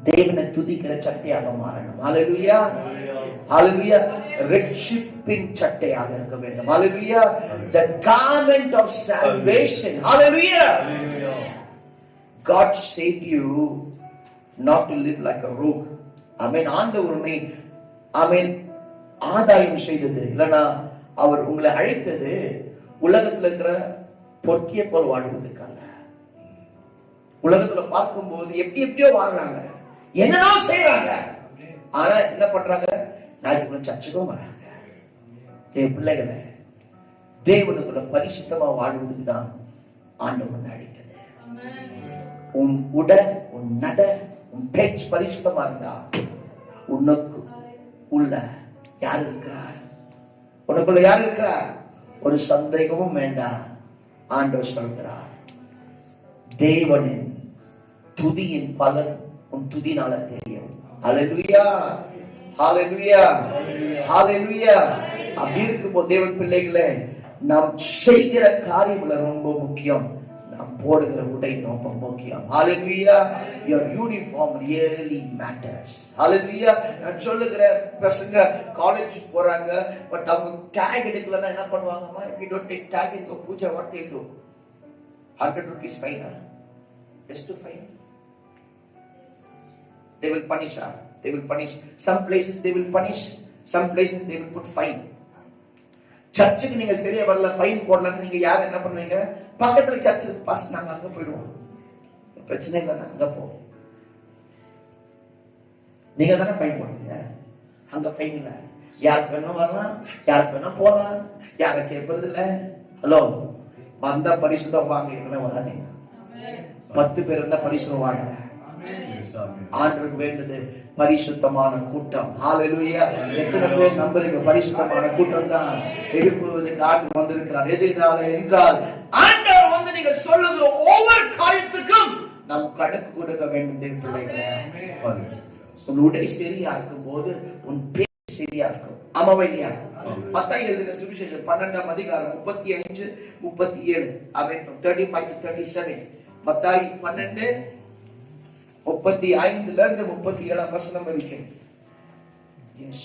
தேவனை துதிக்கிற சட்டையாக மாறணும். ஹalleluya. ஹalleluya. ரட்சிப்பின் சட்டையாக இருக்க வேண்டும். ஹalleluya. The garment of salvation. Hallelujah. God saved you not to live like a rogue. ஆமென். ஆண்டவர் உன்னை ஆமென் ஆதாயம் செய்தது இல்லனா அவர் உங்களை அழைத்தது உலகத்துல இருக்கிற பொற்கிய போல் வாழ்வதற்காக. உலகத்துல பார்க்கும்போது எப்படியோ வாழ்றாங்க, என்னன்னா செய்யறாங்க, ஆனா என்ன பண்றாங்க? நாளைக்கு சர்ச்சுக்கும் வராங்க. தேவ பிள்ளைகளை தேவனுக்குள்ள பரிசுத்தமா வாழ்வதற்கு தான் ஆண்டவன் அழைத்தது. உன் உட, உன் நட, உன் பேச்சு பரிசுத்தமா இருந்தா உனக்கு உள்ள யார் இருக்கிறார்? உனக்குள்ள யார் இருக்கிறார்? ஒரு சந்தேகமும் வேண்டாம். ஆண்டவர் சொல்கிறார், தேவனின் துதியின் பலன் உன் துதினால தெரியும். ஹalleluya. ஹalleluya ஹalleluya. அப்படி இருக்கும்போது தேவன் பிள்ளைகளே, நாம் செய்கிற காரியம்ல ரொம்ப முக்கியம், நாம் போடுகிற உடை ரொம்ப முக்கியம். ஹalleluya. Your uniform really matters. ஹalleluya. நான் சொல்லுகிற பசங்க காலேஜ் போறாங்க, பட் அவங்க டாக் எடுக்கலன்னா என்ன பண்ணுவாங்கம்மா? if you don't take tag in your puja, what they do? 100 rupees fine. Just to fine. They will punish her. They will punish. Some places they will punish. Some places they will put fine. சர்ச்சுக்கு நீங்க சரியா வரல, fine போடலன்னு நீங்க யார் என்ன பண்ணுவீங்க? பக்கத்துல church pass, நாங்க அங்க போயிடுவோம், பிரச்சனை இல்லை, அங்க போ. நீங்க தானே ஃபைன் போடுவீங்க, அங்க ஃபைன் இல்ல. யாருக்கு வேணா வரலாம், யாருக்கு வேணா போலாம், யாரை கேட்பது இல்ல. ஹலோ, வந்தா பரிசுத்தம் வாங்க, என்ன வராதீங்க. 10 பேர் இருந்தா பரிசுத்தம் வாங்க. ஆண்டவருக்கு வேண்டது பரிசுத்தமான கூட்டம். ஹalleluya. எத்தனை பேர் நம்புறீங்க? பரிசுத்தமான கூட்டம் தான் எழுப்புவதற்கு ஆண்டவர் வந்திருக்கிறார். எதனால என்றால், ஆண்டவர் வந்து நீங்க சொல்லுகிற ஒவ்வொரு காரியத்துக்கும் நாம் கணக்கு கொடுக்க வேண்டும். தேவ பிள்ளைகளே, உன் உடை சரியா இருக்கும் போது உன் பேர் சரியா இருக்கும். ஆமாவா இல்லையா? மத்தாய் எழுதின சுவிசேஷம் 12ஆம் அதிகாரம் 35 37. அவன் from 35 to 37. மத்தாய் 12 35ல இருந்து 37ஆம் வசனம் வரைக்கும். எஸ்.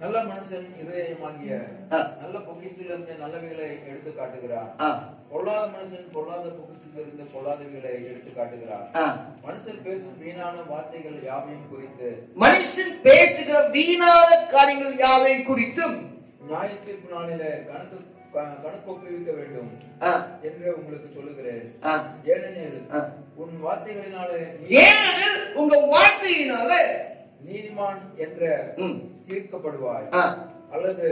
நல்ல மனுஷன் இதயமாகிய நல்ல பொக்கிஷத்திலிருந்து நல்லவைகளை எடுத்து காட்டுகிறார். பொல்லாத மனுஷன் பொல்லாத பொக்கிஷத்திலிருந்து பொல்லாதவைகளை எடுத்து காட்டுகிறார். மனுஷன் பேசும் வீணான வார்த்தைகள் யாவையும் குறித்து, மனுஷன் பேசுகிற வீணான காரியங்கள் யாவையும் குறித்தும் நியாய தீர்ப்பு நாளிலே கணக்கு ஒப்புவிக்க வேண்டும் என்று உங்களுக்கு சொல்லுகிறேன். ஏனெனில் உன் வார்த்தைகளினாலே, ஏனெனில் உங்க வார்த்தையினாலே நீதிமான் என்ற தீர்க்கப்படுவாய், அல்லது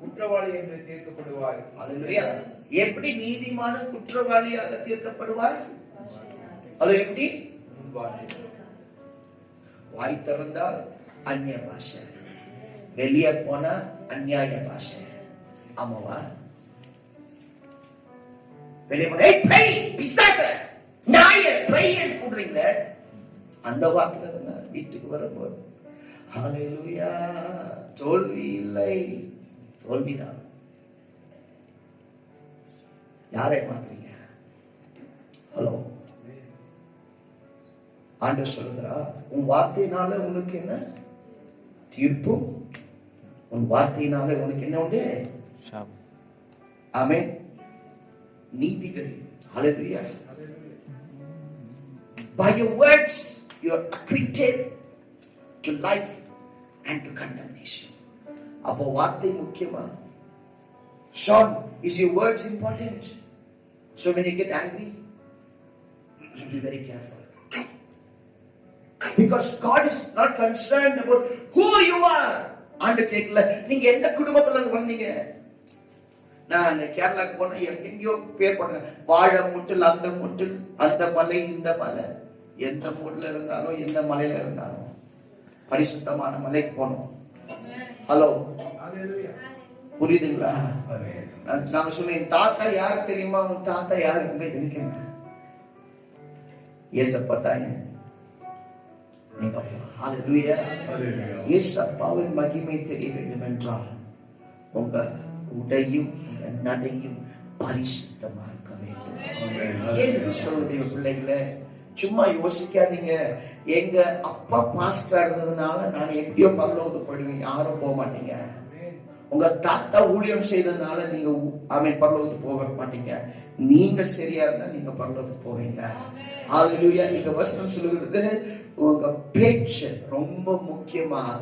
குற்றவாளி என்று தீர்க்கப்படுவாய். எப்படி நீதிமான குற்றவாளியாக தீர்க்கப்படுவாய்? அது எப்படி? வாய் திறந்தால் அந்நிய பாஷை, வெளியே போனா அந்நியாய பாஷை. ஆமாவா? வெளியே போனா கூடுறீங்க, அந்த வார்த்தை வீட்டுக்கு வரும்போது ஹalleluya, தோல்வி இல்லை, தோல்விதான். யாரை மாத்துறீங்க? ஹலோ, ஆண்டவர் சொல்கிறார், உன் வார்த்தையினால உனக்கு என்ன தீர்ப்பும், உன் வார்த்தையினால உனக்கு என்ன உண்டு? ஆமென். நீதிகள். ஹalleluya. By your words you are acquitted to life and to condemnation. அப்போ வார்த்தை முக்கியமா? Sean, is your words important? So when you get angry, you be very careful, because God is not concerned about who you are. ஆண்டு கேட்கல, நீங்க எந்த குடும்பத்துல இருந்து வந்தீங்க? நான் கேரளாக்கு போன எங்கேயோ பேர் போட்டேன், வாழ முட்டில், அந்த முட்டில், அந்த மலை, இந்த மலை. எந்த மூட்ல இருந்தாலும், எந்த மலையில இருந்தாலும் பரிசுத்தமான மலைக்கு போனோம். ஹலோ, புரியுதுங்களா? நாம சொன்னேன், தாத்தா யாரு தெரியுமா? உன் தாத்தா யாரு? எனக்கு ஏசப்பா தாயே, எங்க அப்பா. ஹalleluya. ஏசப்பாவின் மகிமை தெரிய வேண்டும் என்றால் உங்க உடையும் நடையும் பரிசுத்தமா இருக்க வேண்டும். ஏன் சொல்லுது பிள்ளைகளே? சும்மா யோசிக்காதீங்க, எங்க அப்பா பாஸ்டரா இருந்ததுனால நான் எப்படியோ பரலோகத்துக்கு போயிடுவீங்க, யாரும் போக மாட்டீங்க. உங்க தாத்தா ஊழியம் செய்ததுனால நீங்க பரலோகத்துக்கு போக மாட்டீங்க. நீங்க சரியா இருந்தா நீங்க பரலோகத்துக்கு போவீங்க. ஹalleluya. நீங்க வசனம் சொல்லுகிறது, உங்க பேச்சு ரொம்ப முக்கியமாக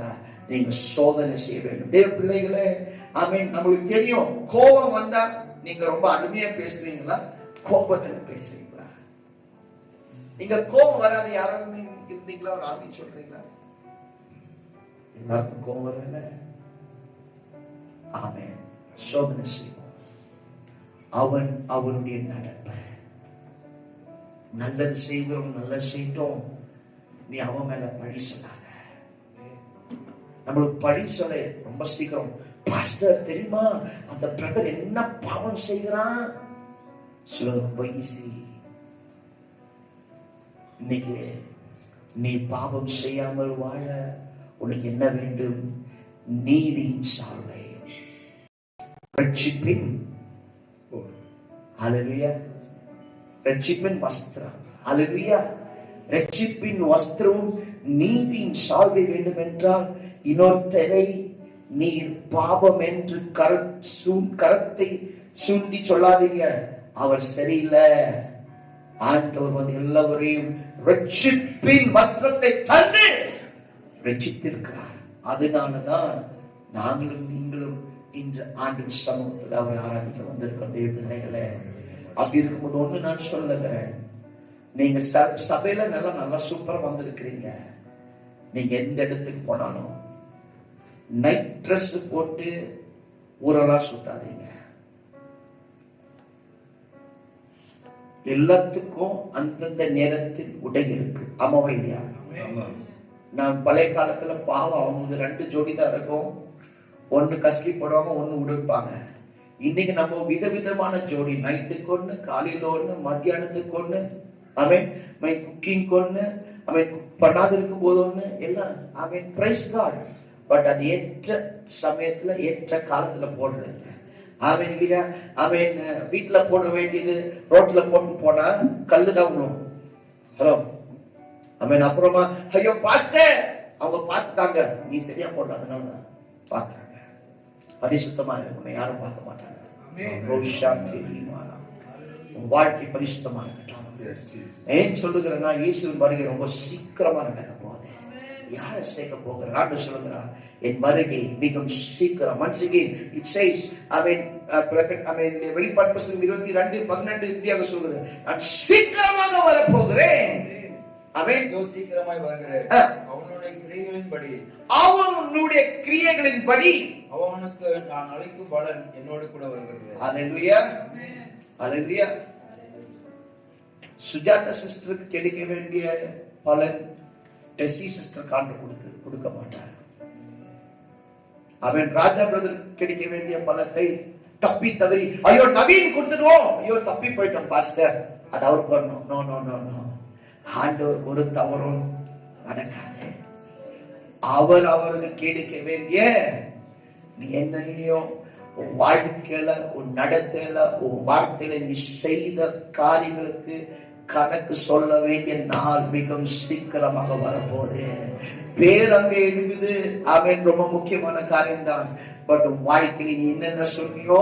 நீங்க சோதனை செய்ய வேண்டும். தேவ பிள்ளைகளே, ஆமென். நம்மளுக்கு தெரியும், கோபம் வந்தா நீங்க ரொம்ப அருமையா பேசுறீங்களா, கோபத்துல பேசுறீங்களா? நீங்க கோபம் வராது யாரும் இருந்தீங்களா? ஒரு ஆமீன் சொல்றீங்களா? எல்லாருக்கும் கோபம் வரல. ஆமென். சோதனை செய்வோம். அவன் அவனுடைய நடப்ப நல்லது செய்கிறோம், நல்லது செய்தோம், நீ அவன் மேல பழி சொல்லாத. நம்மளுக்கு பழி சொல்ல ரொம்ப சீக்கிரம், பாஸ்டர் தெரியுமா அந்த பிரதர் என்ன பாவம் செய்கிறான் சொல்ல ரொம்ப ஈஸி. இன்னைக்கு நீ பாவம் செய்யாமல் வாழ உனக்கு என்ன வேண்டும்? நீதியின் சால்வை, ரட்சிப்பின் ஹல்லேலூயா, ரட்சிப்பின் வஸ்திரம், ஹல்லேலூயா, ரட்சிப்பின் வஸ்திரம் நீதியின் சால்வை வேண்டும் என்றால் இன்னொருத்தரை நீ பாவம் என்று கரத்தை சுண்டி சொல்லாதீங்க. அவர் சரியில்லை. ஆண்டவர் வந்து எல்லாவரையும் ரட்சிப்பின் வஸ்திரத்தை தந்து ரட்சித்திருக்கிறார். அதனாலதான் நாங்களும் நீங்களும் இன்று ஆண்டு சமூகத்தில் அவரை ஆராதிக்க வந்திருக்கிற தேவ பிள்ளைகளே. அப்படி இருக்கும்போது ஒண்ணு நான் சொல்லுகிறேன், நீங்க சபையில நல்லா சூப்பரா வந்திருக்கிறீங்க. நீங்க எந்த இடத்துக்கு போனாலும் நைட் ட்ரெஸ் போட்டு ஊரெல்லாம் சுத்தாதீங்க. எல்லாத்துக்கும் அந்தந்த நேரத்தில் உடை இருக்கு. ஆமாவா இல்லையா? நான் பழைய காலத்துல பாவம் அவங்களுக்கு 2 ஜோடி தான் இருக்கும். ஒண்ணு கஸ்கி போடுவாங்க, ஒண்ணு உடுப்பாங்க. இன்னைக்கு நம்ம விதவிதமான ஜோடி, நைட்டுக்கு ஒண்ணு, காலையில ஒண்ணு, மத்தியானத்துக்கு ஒண்ணு, குக்கிங் ஒண்ணு, குக் பண்ணாது இருக்கும் போது ஒண்ணு, எல்லாம் பிரைஸ் காட். பட் அது ஏற்ற சமயத்துல ஏற்ற காலத்துல போடுறது. இல்லையா? வீட்டுல போட வேண்டியது ரோட்ல போட்டு போனா கல்லுதான் விழும். ஹலோ, அப்புறமா ஐயோ பாஸ்டர் அவங்க பார்த்துட்டாங்க, நீ சரியா போடல, அதனாலதான் பாக்குறாங்க. பரிசுத்தமா உன்னை யாரும் பார்க்க மாட்டாங்க. வாழ்க்கை பரிசுத்தமா இருக்கட்டும். ஏன் சொல்லுகிறேன்னா, இயேசுவின் வருகை ரொம்ப சீக்கிரமா நடக்க போகுது. யாரை சேர்க்க போகிறார்? ஆண்டு சொல்லுகிறார், என் வருகை மிகவும் சீக்கிரம். Once again it says, வெளிப்பாடு புத்தகம் 22:12 இப்படியாக சொல்லுது, நான் சீக்கிரமாக வர போகிறேன். சீக்கிரமாய் வருகிறேன். அவனுடைய கிரியைகளின்படி அவனுக்கு நான் அளிக்கும் பலன் என்னோடு கூட வருகிறது. ஹல்லேலூயா, ஹல்லேலூயா. சுஜாதா சிஸ்டருக்கு கிடைக்க வேண்டிய பலன் டெஸ்ஸி சிஸ்டர் கொடுக்க மாட்டார். ராஜா பிரதர் கிடைக்க வேண்டிய பலத்தை தப்பி தவறி ஐயோ நவீன் கொடுத்துடுவோம், ஐயோ தப்பி போயிட்டோம் பாஸ்டர், அது அவருக்கு வரணும். நோ நோ நோ நோ, ஆண்டவருக்கு ஒரு தவறும் நடக்காது. அவருக்கு கிடைக்க வேண்டிய நீ என்னையோ உன் வாழ்க்கையில, உன் நடத்தையில, உன் வார்த்தையில நீ செய்த காரியங்களுக்கு கணக்கு சொல்ல வேண்டிய நாள் மிகவும் சீக்கிரமாக வரப்போகுது. பேர் அங்கே இருக்குது, அவன் ரொம்ப முக்கியமான காரியம் தான். பட் வாழ்க்கையில் நீ என்னென்ன சொன்னியோ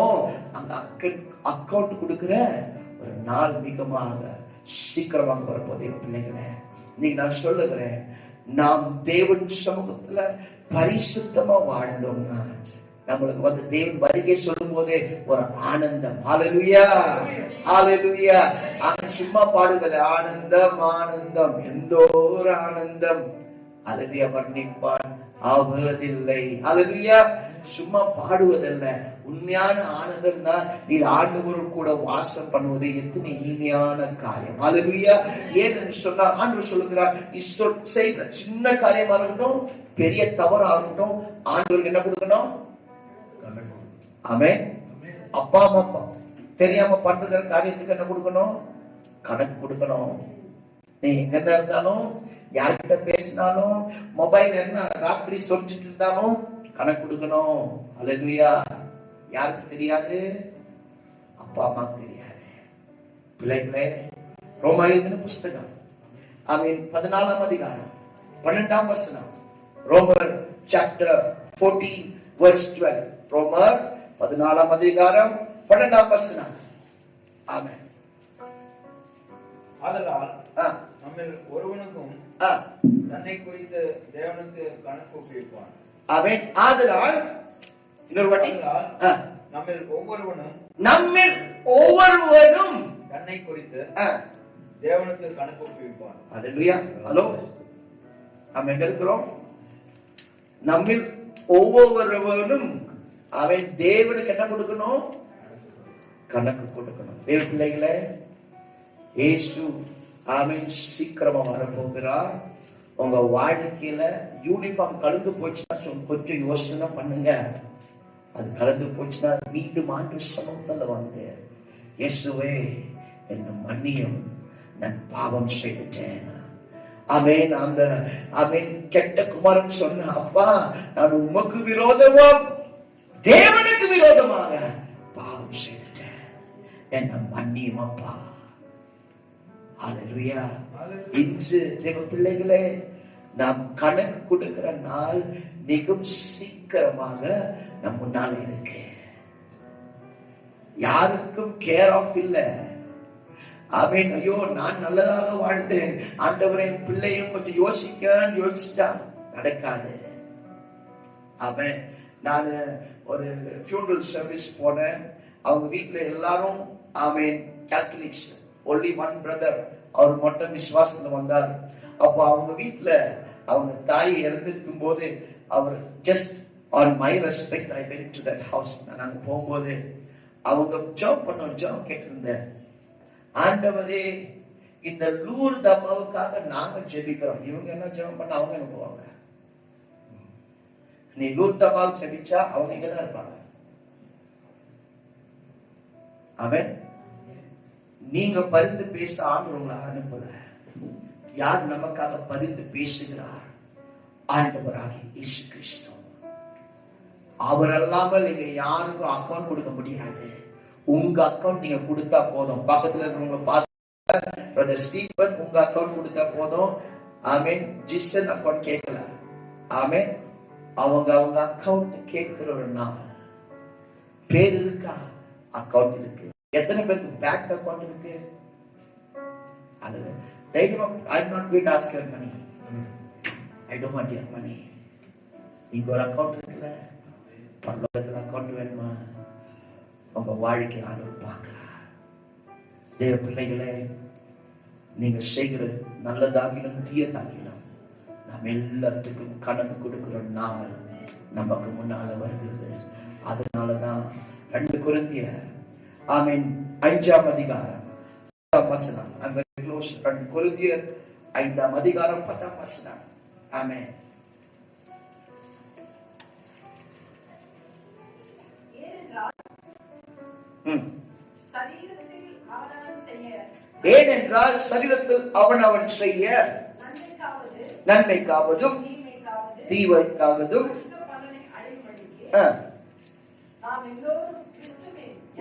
அந்த அக்கௌண்ட் கொடுக்கிற ஒரு நாள் மிகமாக சீக்கிரமாக வரப்போதே. பிள்ளைகளே, இன்னைக்கு நான் சொல்லுகிறேன், நாம் தேவன் சமூகத்துல பரிசுத்தமா வாழ்ந்தோம்னா நம்மளுக்கு வந்து தேவன் வருகை சொல்லும் போதே ஒரு ஆனந்தம். ஹல்லேலூயா, ஹல்லேலூயா. சும்மா பாடுகிறது ஆனந்தம் ஆனந்தம், எந்த ஒரு ஆனந்தம் ஹல்லேலூயா வர்ணிப்பான் ஆவதில்லை. ஹல்லேலூயா, சும்மா பாடுவதல்ல, உண்மையான ஆனந்தம் தான் நீ ஆண்டவரோடு கூட வாசம் பண்ணுவது எத்தனை இனிமையான காரியம். ஹல்லேலூயா. ஏன்னு சொன்னா ஆண்டவர் சொல்லுகிறார், நீ செய்த சின்ன காரியமா இருக்கட்டும், பெரிய தவறா இருக்கட்டும், ஆண்டவருக்கு என்ன கொடுக்கணும்? ஆமென். அப்பா அம்மா தெரியாம பண்ற காரியத்துக்கு என்ன கொடுக்கணும்? கணக்கு கொடுக்கணும். நீ எங்க இருந்தாலும், யார்கிட்ட பேசினாலும், மொபைல் என்ன ராத்திரி சொல்லிட்டு இருந்தாலும் கணக்கு கொடுக்கணும். ஹல்லேலூயா. யாருக்கு தெரியாது? அப்பா அம்மாக்கு தெரியாது. பிள்ளைகளே, ரோமாயர் புஸ்தகம் 14ஆம் அதிகாரம் 12ஆம் வசனம். ரோமர் சாப்டர் 14 verse 12. ரோமர் 14ஆம் அதிகாரம் 12ஆம் வசனம். ஆமென். ஆதலால் நம்மில் ஒருவனுக்கும் தன்னை குறித்து தேவனுக்கு கணக்கு ஒப்புவிப்பான். ஆமென். ஆதலால் இன்னொரு வாட்டி, நம்மில் ஒவ்வொருவனும் தன்னை குறித்து தேவனுக்கு கணக்கு ஒப்புவிப்பான். ஹல்லேலூயா. ஹலோ, நாம் எங்க இருக்கிறோம்? நம்மில் ஒவ்வொருவனும் அவன் தேவனுக்கு என்ன கொடுக்கணும்? கணக்கு கொடுக்கணும். தேவ பிள்ளைகளே, இயேசு அவன் சீக்கிரமா வரப்போகிறார். உங்க வாழ்க்கையில யூனிஃபார்ம் கலந்து போச்சுன்னா கொஞ்சம் யோசனை பண்ணுங்க. அது கலந்து போச்சுன்னா மீண்டும் ஆண்டு சமூகத்துல வந்து, இயேசுவே என்ன மன்னியும், நான் பாவம் செய்துட்டேன், ஆமென். அந்த ஆமென் கெட்ட குமாரன் சொன்ன, அப்பா நான் உமக்கு விரோதமா தேவனுக்கு விரோதமாக பாவம் செய்துட்டேன், என்ன மன்னியும் அப்பா. ஹல்லேலூயா. இன்று தேவ பிள்ளைகளே, நாம் கணக்கு கொடுக்கிற நாள் மிகவும் சீக்கிரமாக நம் முன்னால் இருக்கு. யாருக்கும் கேர் ஆஃப் இல்ல. ஆமென். ஐயோ நான் நல்லதாக வாழ்ந்தேன், ஆண்டவரே என் பிள்ளையும் கொஞ்சம் யோசிச்சா நடக்காது. ஆமென். நான் ஒரு ஃபியூனரல் சர்வீஸ் போனேன். அவங்க வீட்டுல எல்லாரும் ஆமென் கேத்தலிக்ஸ். only one brother அவர் மட்டும் விசுவாசத்துல வந்தார். அப்போ அவங்க வீட்டுல அவங்க தாய் இறந்திருக்கும் போது அவர் just on my respect I went to that house. நான் அங்க போகும்போது அவங்க ஜெபம் கேட்டிருந்தேன், ஆண்டவரே இந்த லூர்து அம்மாவுக்காக நாங்க ஜெபிக்கிறோம். இவங்க என்ன ஜெபம் பண்ண அவங்க எங்க போவாங்க? நீ லூர்து அம்மாவுக்கு ஜெபிச்சா அவங்க இங்கதான் இருப்பாங்க. அவன் நீங்க பரிந்து பேச ஆண்டவங்களை அனுப்பல. யார் நமக்காக பரிந்து பேசுகிறார்? ஆண்டவராகிய இயேசு கிறிஸ்து. அவர் அல்லாமல் நீங்க யாருக்கும் அக்கௌண்ட் கொடுக்க முடியாது. உங்க அக்கௌண்ட் நீங்க கொடுத்தா போதும். பக்கத்துல இருக்கிறவங்க பார்த்து பிரதர் ஸ்டீபன் உங்க அக்கௌண்ட் கொடுத்தா போதும். ஆமென். ஜிசன் அக்கௌண்ட் கேட்கல. ஆமென். அவங்க அக்கௌண்ட் கேட்கிற ஒரு நாள். பேர் இருக்கா? அக்கௌண்ட் இருக்கு. எத்தனை பேருக்கு பேங்க் அக்கௌண்ட் இருக்கு? I'm not going to ask your money. I don't want your money. நீங்க ஒரு அக்கௌண்ட் இருக்குல்ல, பரலோகத்துல அக்கௌண்ட் வேணுமா? உங்க வாழ்க்கை ஆண்டவர் பார்க்கிறார். தேவ பிள்ளைகளே, நீங்க செய்கிற நல்லதாகிலும் தீயதாகிலும் நாம் எல்லாத்துக்கும் கணக்கு கொடுக்கிற நாள் நமக்கு முன்னால வருகிறது. அதனாலதான் 2 கொரிந்தியர் ஆமென் 5ஆம் அதிகாரம் 10ஆம் வசனம். I'm very close. 2 கொரிந்தியர் 5ஆம் அதிகாரம் 10ஆம் வசனம். ஆமென். ஏனென்றால் சரீரத்தில் அவனவன் செய்ய நன்மைக்காவதும் தீமைக்காவதும்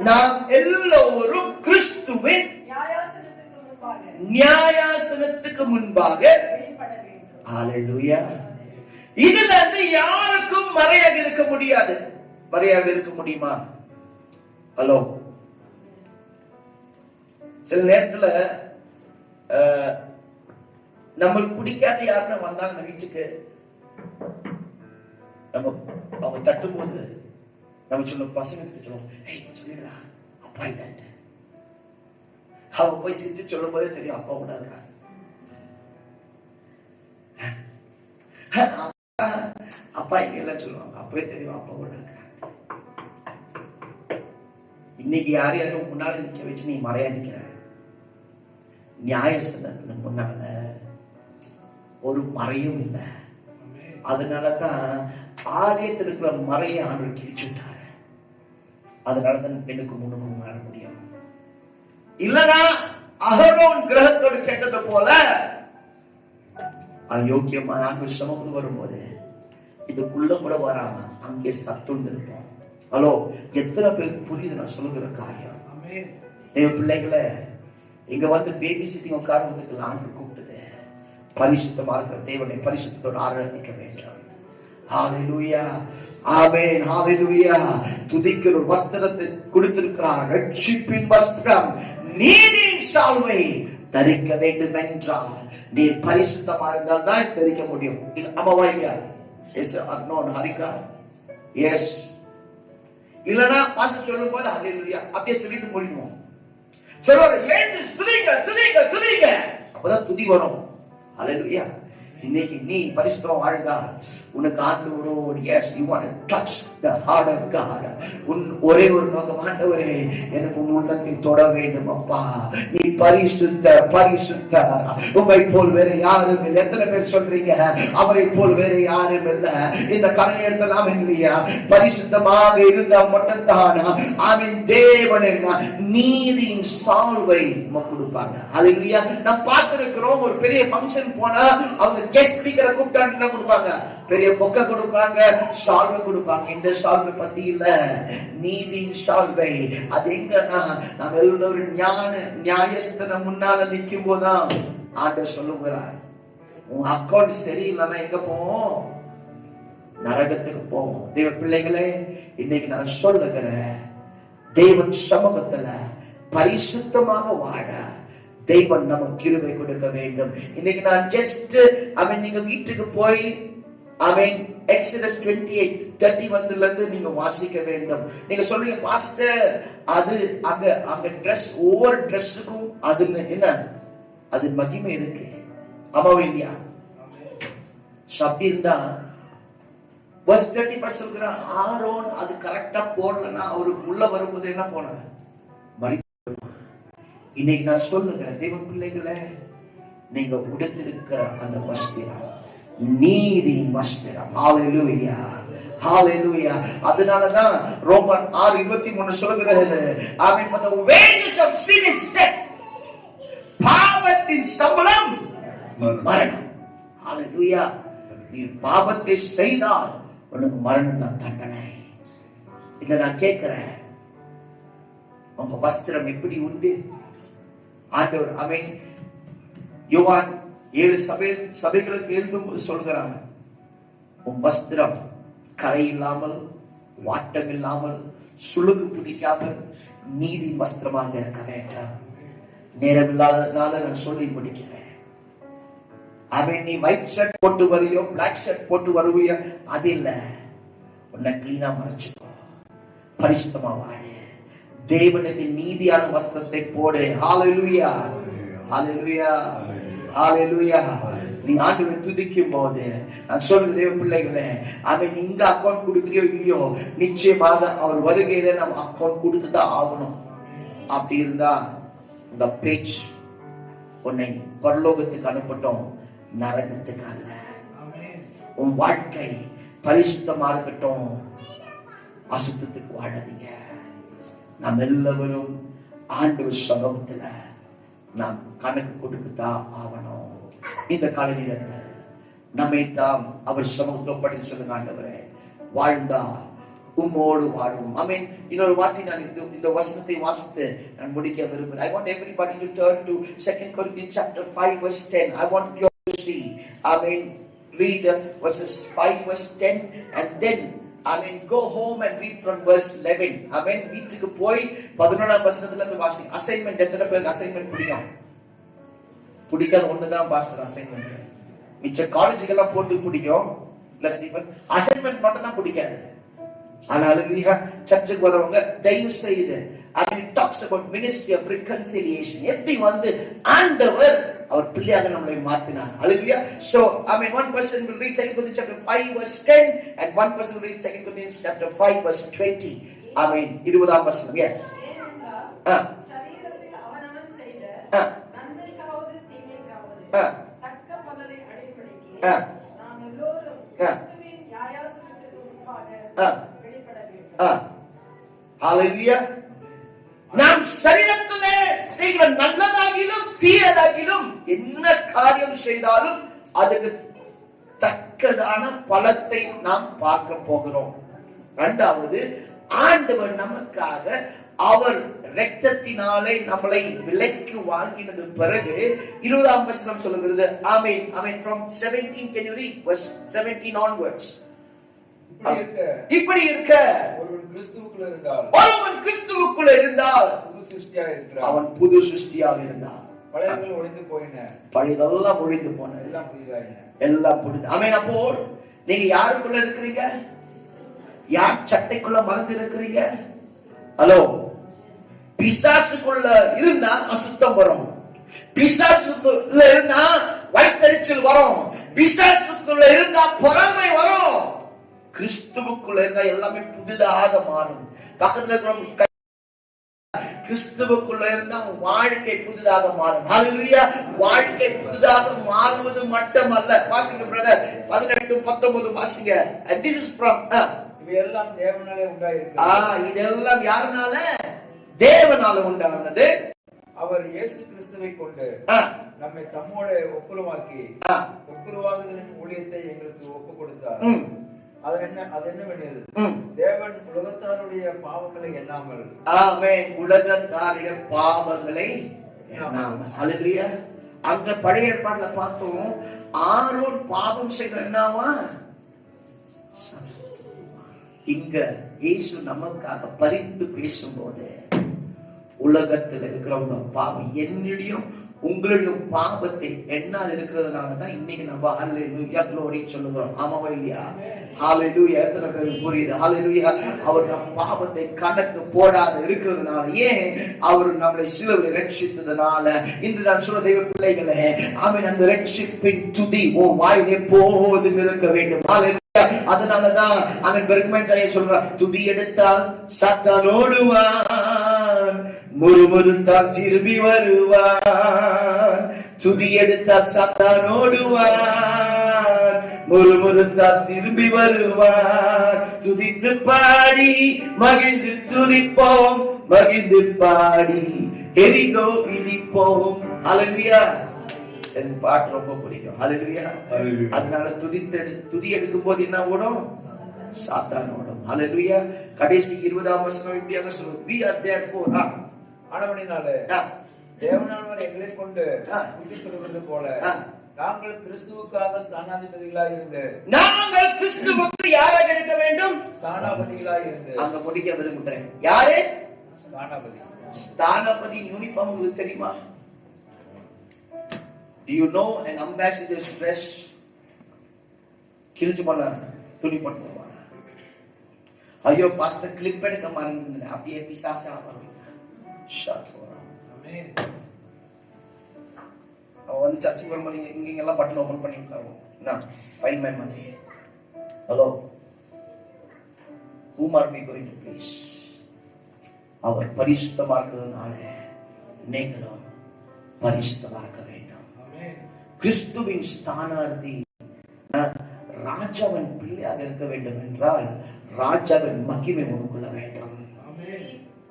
நாம் எல்லோரும் கிறிஸ்துவின் நியாயாசனத்துக்கு முன்பாக ஹல்லேலூயா. இதுல இருந்து யாருக்கும் மறையாக இருக்க முடியாது. மறையாக இருக்க முடியுமா? ஹலோ. சில நேரத்துல நம்மளுக்கு பிடிக்காத யாருன்னு வந்தாங்க வீட்டுக்கு, நம்ம அவங்க தட்டும் போது நம்ம சொல்ல பசங்க சொல்லுவோம், சொல்லிடுறா அப்பா இல்ல. அவங்க போய் சிரிச்சு சொல்லும் போதே தெரியும் அப்பா கூட இருக்கிறாங்க. அப்பா இங்க எல்லாம் சொல்லுவாங்க, அப்பவே தெரியும் அப்பா கூட இருக்கிறாங்க. இன்னைக்கு யாரையும் முன்னால நிக்க வச்சு நீ மறையா நிக்கிற. நியாயஸ்தானத்துல முன்னால ஒரு மறையும் இல்லை. அதனாலதான் ஆலயத்தில் இருக்கிற மறையை ஆண்டவர் கிழிச்சு விட்டாரு. அதனாலதான் பெண்ணுக்கு முன்னுக்கும் வர முடியும். இல்லனா அகரோன் கிரகத்தோடு கேட்டது போல அயோக்கியமா ஆண்டவர் சமூகம் வரும்போது இதுக்குள்ள கூட வராம அங்கே சத்துண்டு இருப்போம். ஹலோ, எத்தனை பேருக்கு புரியுது நான் சொல்லுகிற காரியம்? தேவ பிள்ளைகளை இங்க வந்து பேபி சிட்டிங் உட்கார்றதுக்கு ஆண்டவர் கூப்பிட்டது. பரிசுத்தமா இருக்கிற தேவனை பரிசுத்தத்தோடு ஆராதிக்க வேண்டும். ஹல்லேலூயா, ஆமென், ஹல்லேலூயா. துதிக்கிற வஸ்திரத்தை கொடுத்திருக்கிறார், ரட்சிப்பின் வஸ்திரம், நீதியின் சால்வை தரிக்க வேண்டும் என்றால் நீ பரிசுத்தமா இருந்தால் தான் தரிக்க முடியும். ஆமாவா இல்லையா? Yes or no Harika? Yes. இல்லனா பாஸ்டர் சொல்லும் போது ஹல்லேலூயா அப்படியே சொல்லிட்டு போயிடுவோம். சொல்லுவாரு, எழுந்து துதிங்க துதிங்க துதிங்க, அப்பதான் துதி வரும். ஹல்லேலூயா. இன்னைக்கு நீ பரிசுத்தமா வாழ்ந்தா உனக்கு ஆண்டவரோடு yes you want to touch the heart of God. உன் ஒரே ஒரு நோக்கம், ஆண்டவரே எனக்கு உன் உள்ளத்தை தொட வேண்டும் அப்பா, நீ பரிசுத்த பரிசுத்த, உம்மை போல் வேற யாரும் இல்லை. எத்தனை பேர் சொல்றீங்க அவரை போல் வேற யாரும் இல்லை? இந்த கலை எடுத்தலாம் இல்லையா? பரிசுத்தமாக இருந்தா மட்டும்தான் அவன் தேவன் நீதியின் சால்வை கொடுப்பாங்க. அல்லேலூயா. நான் பார்த்திருக்கிறோம், ஒரு பெரிய ஃபங்க்ஷன் போனா அவங்க கெஸ்ட் ஸ்பீக்கரை கூப்பிட்டா என்ன கொடுப்பாங்க? பெரிய பொக்க கொடுப்பாங்க, சால்வை கொடுப்பாங்க. இந்த சால்வை பத்தி இல்ல, நீதியின் சால்வை. அது எங்கன்னா நம்ம எல்லோரும் நியாயஸ்தன முன்னால நிற்கும் போதுதான் ஆண்டவர் சொல்லுகிறார், உன் அக்கௌண்ட் சரியில்லைன்னா எங்க போவோம்? நரகத்துக்கு போவோம். தேவ பிள்ளைகளே, இன்னைக்கு நான் சொல்லுகிறேன், தேவன் சமூகத்துல பரிசுத்தமாக வாழ தேவன் நமக்கு கிருபை கொடுக்க வேண்டும். இன்னைக்கு நான் ஜஸ்ட் நீங்க வீட்டுக்கு போய் Exodus 28:31 இருந்து நீங்க வாசிக்க வேண்டும். நீங்க சொல்றீங்க பாஸ்டர், அது அங்க Dress ஒவ்வொரு Dressக்கும் அது என்ன, அது மகிமை இருக்கு. ஆமாவா இல்லையா? அப்படி இருந்தா verse 31 சொல்றான், ஆரோன் அது கரெக்டா போடலன்னா அவரு உள்ள வரும்போது என்ன போனாங்க? இன்னைக்கு நான் சொல்லுகிறேன் தேவ பிள்ளைகளே, நீங்க உடுத்திருக்கிற அந்த வஸ்திரம் நீதி வஸ்திரம். ஹalleluya, ஹalleluya. அதனாலதான் ரோமர் 6:23 சொல்கிறது, ஆமென், for the wages of sin is death, பாவத்தின் சம்பளம் மரணம். ஹalleluya. நீ பாவத்தை செய்தால் உனக்கு மரணம் தான் தண்டனை. இல்ல நான் கேட்கிறேன், உங்க வஸ்திரம் எப்படி உண்டு? ஆண்டவர் யோவான் 7 சபைகளுக்கு எழுதும் சொல்கிறார், உன் வஸ்திரம் கரை இல்லாமல் வாட்டம் இல்லாமல் சுளுக்கு பிடிக்காமல் நீதி வஸ்திரமாக இருக்க வேண்டும். நேரம் இல்லாததுனால நான் சொல்லி முடிக்கிறேன். நீ ஒயிட் ஷர்ட் போட்டு வரையோ பிளாக் ஷர்ட் போட்டு வருவியோ அது இல்ல, உன்னை கிளீனா மறைச்சுக்கோ, பரிசுத்தமா வாழ, தேவனுக்கு நீதியான வஸ்திரத்தை போடு. ஹalleluya, ஹalleluya, ஹalleluya. நீ ஆண்டவரை துதிக்கும் போது நான் சொல்ற தேவ பிள்ளைகளே, அவன் இங்க அக்கௌண்ட் கொடுக்கறியோ இல்லையோ, நிச்சயமாக அவர் வருகையில நம்ம அக்கௌண்ட் கொடுத்துதான் ஆகணும். அப்படி இருந்தா இந்த பேச்சு உன்னை பரலோகத்துக்கு அனுப்பட்டும், நரகத்துக்கு அல்ல. உன் வாழ்க்கை பரிசுத்தமா இருக்கட்டும், அசுத்தத்துக்கு வாழாதீங்க. நாம் எல்லாரும் ஆண்டவர் சமூகத்துல நாம் கணக்கு கொடுக்கத்தான் ஆகணும். இந்த கால நேரத்தில் நம்மை தாம் அவர் சமூகத்தில் படி சொல்லுங்க, ஆண்டவரே வாழ்ந்தா உம்மோடு வாழும். இன்னொரு வாட்டி நான் இந்த வசனத்தை வாசித்து நான் முடிக்க விரும்புகிறேன். I want everybody to turn to 2 Corinthians chapter 5 verse 10. I want you to see, read verses 5 verse 10 and then go home and read from verse 11. வீட்டுக்கு போய் 11ஆம் வசனத்துல இருந்து வாசி. அசைன்மென்ட் எத்தனை பேருக்கு அசைன்மென்ட் பிடிக்கும்? பிடிக்காத ஒண்ணுதான் பாஸ்டர் அசைன்மென்ட். மிச்ச காலேஜுக்கெல்லாம் போட்டு பிடிக்கும், பிளஸ் அசைன்மென்ட் மட்டும் தான் பிடிக்காது. ஆனால் சர்ச்சுக்கு வரவங்க தயவு செய்து it talks about ministry of reconciliation. எப்படி ஆண்டவர் அவர் பிள்ளையாக நம்மளை மாற்றினார். Hallelujah. So one person will read 2 Corinthians chapter 5 verse 10 and one person will read 2 Corinthians chapter 5 verse 20. 20ஆம் வசனம். Yes. சரீரத்தில் அவனவன் செய்த நன்மைக்காவது தீமைக்காவது தக்க பலனை அடையும்படிக்கு நாம் எல்லோரும் கிறிஸ்துவின் நியாயாசனத்துக்கு முன்பாக வெளிப்பட வேண்டும். Hallelujah. நாம் சரீரத்திலே செய்கிற நல்லதாகிலும் தீயதாகிலும் என்ன காரியம் செய்தாலும் அதுக்கு தக்கதான பலத்தை நாம் பார்க்க போகிறோம். இரண்டாவது, ஆண்டவர் நமக்காக அவர் இரத்தத்தினாலே நம்மளை விலைக்கு வாங்கினது பிறகு 20ஆம் வசனம் சொல்லுகிறது. ஆமென். From 17 can you read verse 17 onwards. இப்படி இருக்க ஒருவன் கிறிஸ்துவுக்குள்ள இருந்தால் அவன் புது சிருஷ்டியாக இருந்தான். பழையதெல்லாம் ஒழிந்து போன, எல்லாம் புரிந்து. அப்போ நீங்க யாருக்குள்ள இருக்கிறீங்க? யார் சட்டைக்குள்ள மறந்து இருக்கிறீங்க? ஹலோ, பிசாசுக்குள்ள இருந்தா அசுத்தம் வரும், பிசாசுக்குள்ள இருந்தா வயிற்றெரிச்சல் வரும். பிசாசுக்குள்ள இருந்தா பொறாமை வரும். கிறிஸ்துவுக்குள்ள இருந்தா எல்லாமே புதிதாக மாறும். பக்கத்துல இருக்கிற கிறிஸ்துவுக்குள்ள இருந்தா வாழ்க்கை புதிதாக மாறும். ஹல்லேலூயா. வாழ்க்கை புதிதாக மாறுவது மட்டுமல்ல. வாசிங்க பிரதர் 18-19 வாசிங்க. This is from இவையெல்லாம் தேவனாலே உண்டாயிருக்கு. இதெல்லாம் யாருனால? தேவனால உண்டானது. அவர் இயேசு கிறிஸ்துவை கொண்டு நம்மை தம்மோட ஒப்புரவாகுதலின் ஊழியத்தை எங்களுக்கு ஒப்பு கொடுத்தார். அது என்னவெனில் தேவன் உலகத்தாருடைய பாவங்களை எண்ணாமல். ஆமென். உலகத்தாருடைய பாவங்களை எண்ணாமல். ஹல்லேலூயா. அங்க பழைய ஏற்பாட்டுல பார்த்தோம், ஆரோன் பாவம் செய்த என்னவா? இங்க இயேசு நமக்காக பரிந்து பேசும்போது உலகத்தில் இருக்கிறவங்க பாவம் என்னுடையும் உங்களுடைய பாவத்தை எண்ணாது இருக்கிறதுனாலதான் இன்னைக்கு நம்ம ஹல்லேலூயா க்ளோரி சொல்லுகிறோம். ஆமாவா இல்லையா? ஹல்லேலூயா. எத்தனை பேருக்கு புரியுது? ஹல்லேலூயா. அவர் நம் பாவத்தை கணக்கு போடாத இருக்கிறதுனால, ஏன் அவர் நம்மளை சிலுவையில் ரட்சித்ததுனால. இன்று நான் சொல்ற தெய்வ பிள்ளைகளே, ஆமென், அந்த ரட்சிப்பின் துதி உன் வாயில் எப்போதும் இருக்க வேண்டும். ஹல்லேலூயா. அதனாலதான் அவன் பெருமையை சொல்றான், துதி எடுத்தால் சத்தம் ஓடுவான், முறுமுறுத்தால் திரும்பி வருவான். துதி எடுத்தால் சத்தம் ஓடுவான், முறுமுறுத்தால் திரும்பி வருவான். துதித்து பாடி மகிழ்ந்து துதிப்போம், மகிழ்ந்து பாடி எரிகோ இடிப்போம். ஹல்லேலூயா. எனக்கு பாட்டு ரொம்ப பிடிக்கும். ஹல்லேலூயா. அதனால துதி எடுக்கும் போது என்ன ஓடும்? சாத்தான் ஓடும். ஹல்லேலூயா. கடைசி 20ஆம் வசனம் இப்படியாக சொல்லுது, we are therefore ஆனவனினாலே தேவனானவர் எங்களை கொண்டு புத்தி சொல்வது போல நாங்கள் கிறிஸ்துவுக்காக ஸ்தானாதிபதிகளாய் இருந்து. நாங்கள் கிறிஸ்துவுக்கு யாராக இருக்க வேண்டும்? ஸ்தானாபதிகளாய் இருந்து. அங்க முடிக்க விரும்புகிறேன். யாரு ஸ்தானாபதி? ஸ்தானாபதி யூனிஃபார்ம் உங்களுக்கு தெரியுமா? Do you know an ambassador's dress? கிழிச்சு பண்ண துணி போட்டு ஐயோ பாஸ்டர் கிளிப் எடுக்க மாட்டேங்குது, அப்படியே பிசாசா வரும். அவன் வந்து சர்ச்சுக்கு வரும்போது இங்க எல்லாம் பட்டன் ஓபன் பண்ணி உட்காருவோம். என்ன ஃபைல் மேன் மாதிரி. Hello, whom are we going to please? அவர் பரிசுத்தமா இருக்கிறதுனால நீங்களும் பரிசுத்தமா இருக்க வேண்டும். கிறிஸ்துவின் ஸ்தானார்த்தி ராஜாவின் பிள்ளையாக இருக்க வேண்டும் என்றால் ராஜாவின் மகிமை உனக்குள்ள வேண்டும்.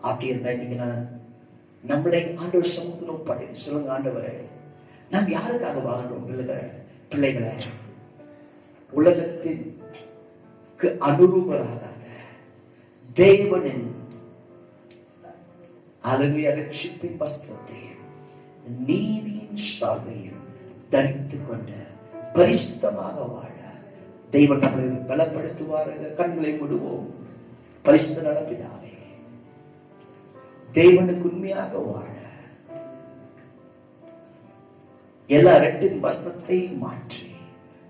அப்படி இருந்தா இன்னைக்கு நான் நம்மளை ஆண்டவர் சமூகத்தில் ஒப்படைத்து சொல்லுங்க, ஆண்டவரே நாம் யாருக்காக வாழ்றோம்? பிள்ளைகளை உலகத்திற்கு அனுரூபராக தேவனின் அழகிய ரட்சிப்பின் வஸ்திரத்தையும் நீதியின் சால்வையும் தரித்துக் கொண்டு பரிசுத்தமாக வாழ தெய்வம் நம்மளை பலப்படுத்துவார்கள். கண்களை விடுவோம். பரிசுத்த நடப்பினாவே தேவனுக்கு உண்மையாக வாழ எல்லா ரெட்டின் வஸ்திரத்தை மாற்றி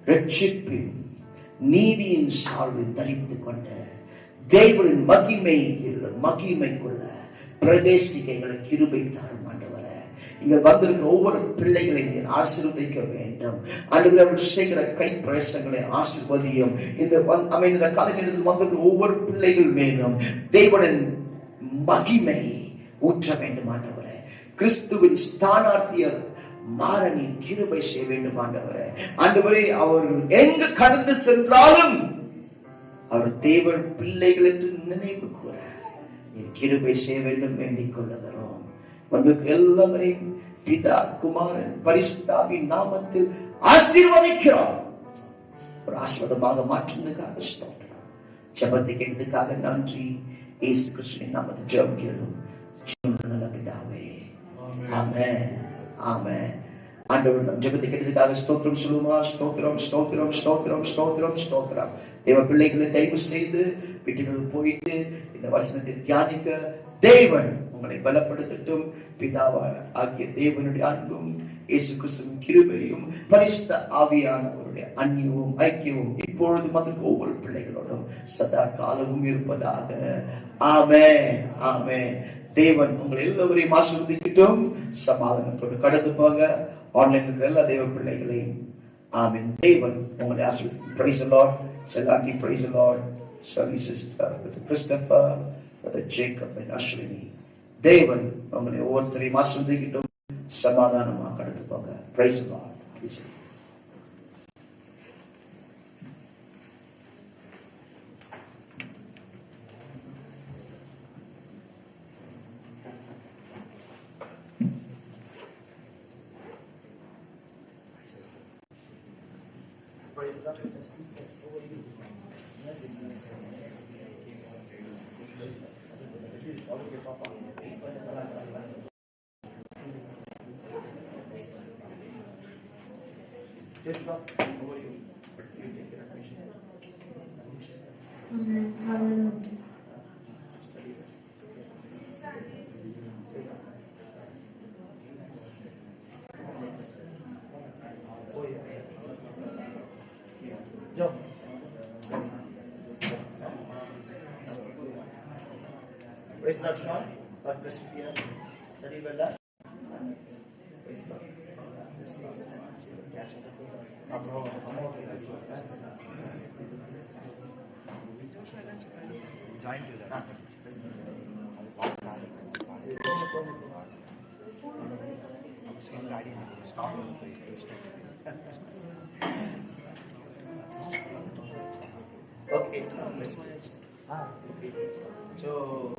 ரட்சிப்பின் நீதியின் சால்வை தரித்துக் கொண்டு தேவனின் மகிமைக்குள்ள பிரவேசிக்கைகளை கிருபை தாரும். ஆண்டவரே, இங்க வந்திருக்கிற ஒவ்வொரு பிள்ளைகளையும் ஆசீர்வதிக்க வேண்டும். ஆண்டவரே, செய்கிற கை பிரயாசங்களை ஆசீர்வதியும். இந்த காலகட்டத்தில் வந்திருக்கிற ஒவ்வொரு பிள்ளைகள் மேலும் தேவனின் மகிமை ஊற்ற வேண்டும். ஆண்டவரே, கிறிஸ்துவின் ஸ்தானார்த்தியர் மாற நீ கிருபை செய்ய வேண்டும். ஆண்டவரே, ஆண்டவரே, அவர்கள் எங்கு கடந்து சென்றாலும் அவர் தேவன் பிள்ளைகள் என்று நினைவு கூற நீ கிருபை செய்ய வேண்டும் வேண்டிக் கொள்ளுகிறோம். வந்து எல்லாவரையும் பிதா குமாரன் பரிசுத்தாவின் நாமத்தில் ஆசீர்வதிக்கிறோம். ஒரு ஆசீர்வாதமாக மாற்றுவதற்காக ஸ்தோத்திரம். ஜெபத்தை கேட்டதுக்காக நன்றி. இயேசு கிறிஸ்துவின் நாமத்தில் ஜெபம் கேளும் நல்ல பிதாவே. ஆமென், ஆமென். ஆண்டவர் நம் ஜெபத்தை கேட்டதுக்காக ஸ்தோத்திரம் சொல்லுமா. ஸ்தோத்திரம், ஸ்தோத்திரம், ஸ்தோத்திரம், ஸ்தோத்திரம், ஸ்தோத்திரம். தேவ பிள்ளைகளை தயவு செய்து வீட்டுகள் போயிட்டு இந்த வசனத்தை தியானிக்க தேவன் உங்களை பலப்படுத்தட்டும். பிதாவான ஆகிய தேவனுடைய அன்பும் இயேசு கிறிஸ்துவின் கிருபையும் பரிசுத்த ஆவியானவருடைய அந்நியமும் ஐக்கியமும் இப்பொழுதும் அதற்கு ஒவ்வொரு பிள்ளைகளோடும் சதா காலமும் இருப்பதாக. ஆமென், ஆமென். தேவன் உங்களை எல்லாவரையும் ஆசீர்வதிக்கட்டும். சமாதானத்தோடு கடந்து போங்க. ஆன்லைன் இருக்கிற எல்லா தேவ பிள்ளைகளையும் ஆமென். தேவன் உங்களை ஆசீர்வதிப்பார். Praise the Lord. Selaki, praise the Lord. Sorry sister, with Christopher, with Jacob and Ashwini. தேவன் உங்களை ஒவ்வொருத்தரையும் ஆசீர்வதிக்கட்டும். சமாதானமா கடந்து போங்க. Praise the Lord. Praise the Lord, Sean. God bless you here. Study well done. Okay. So,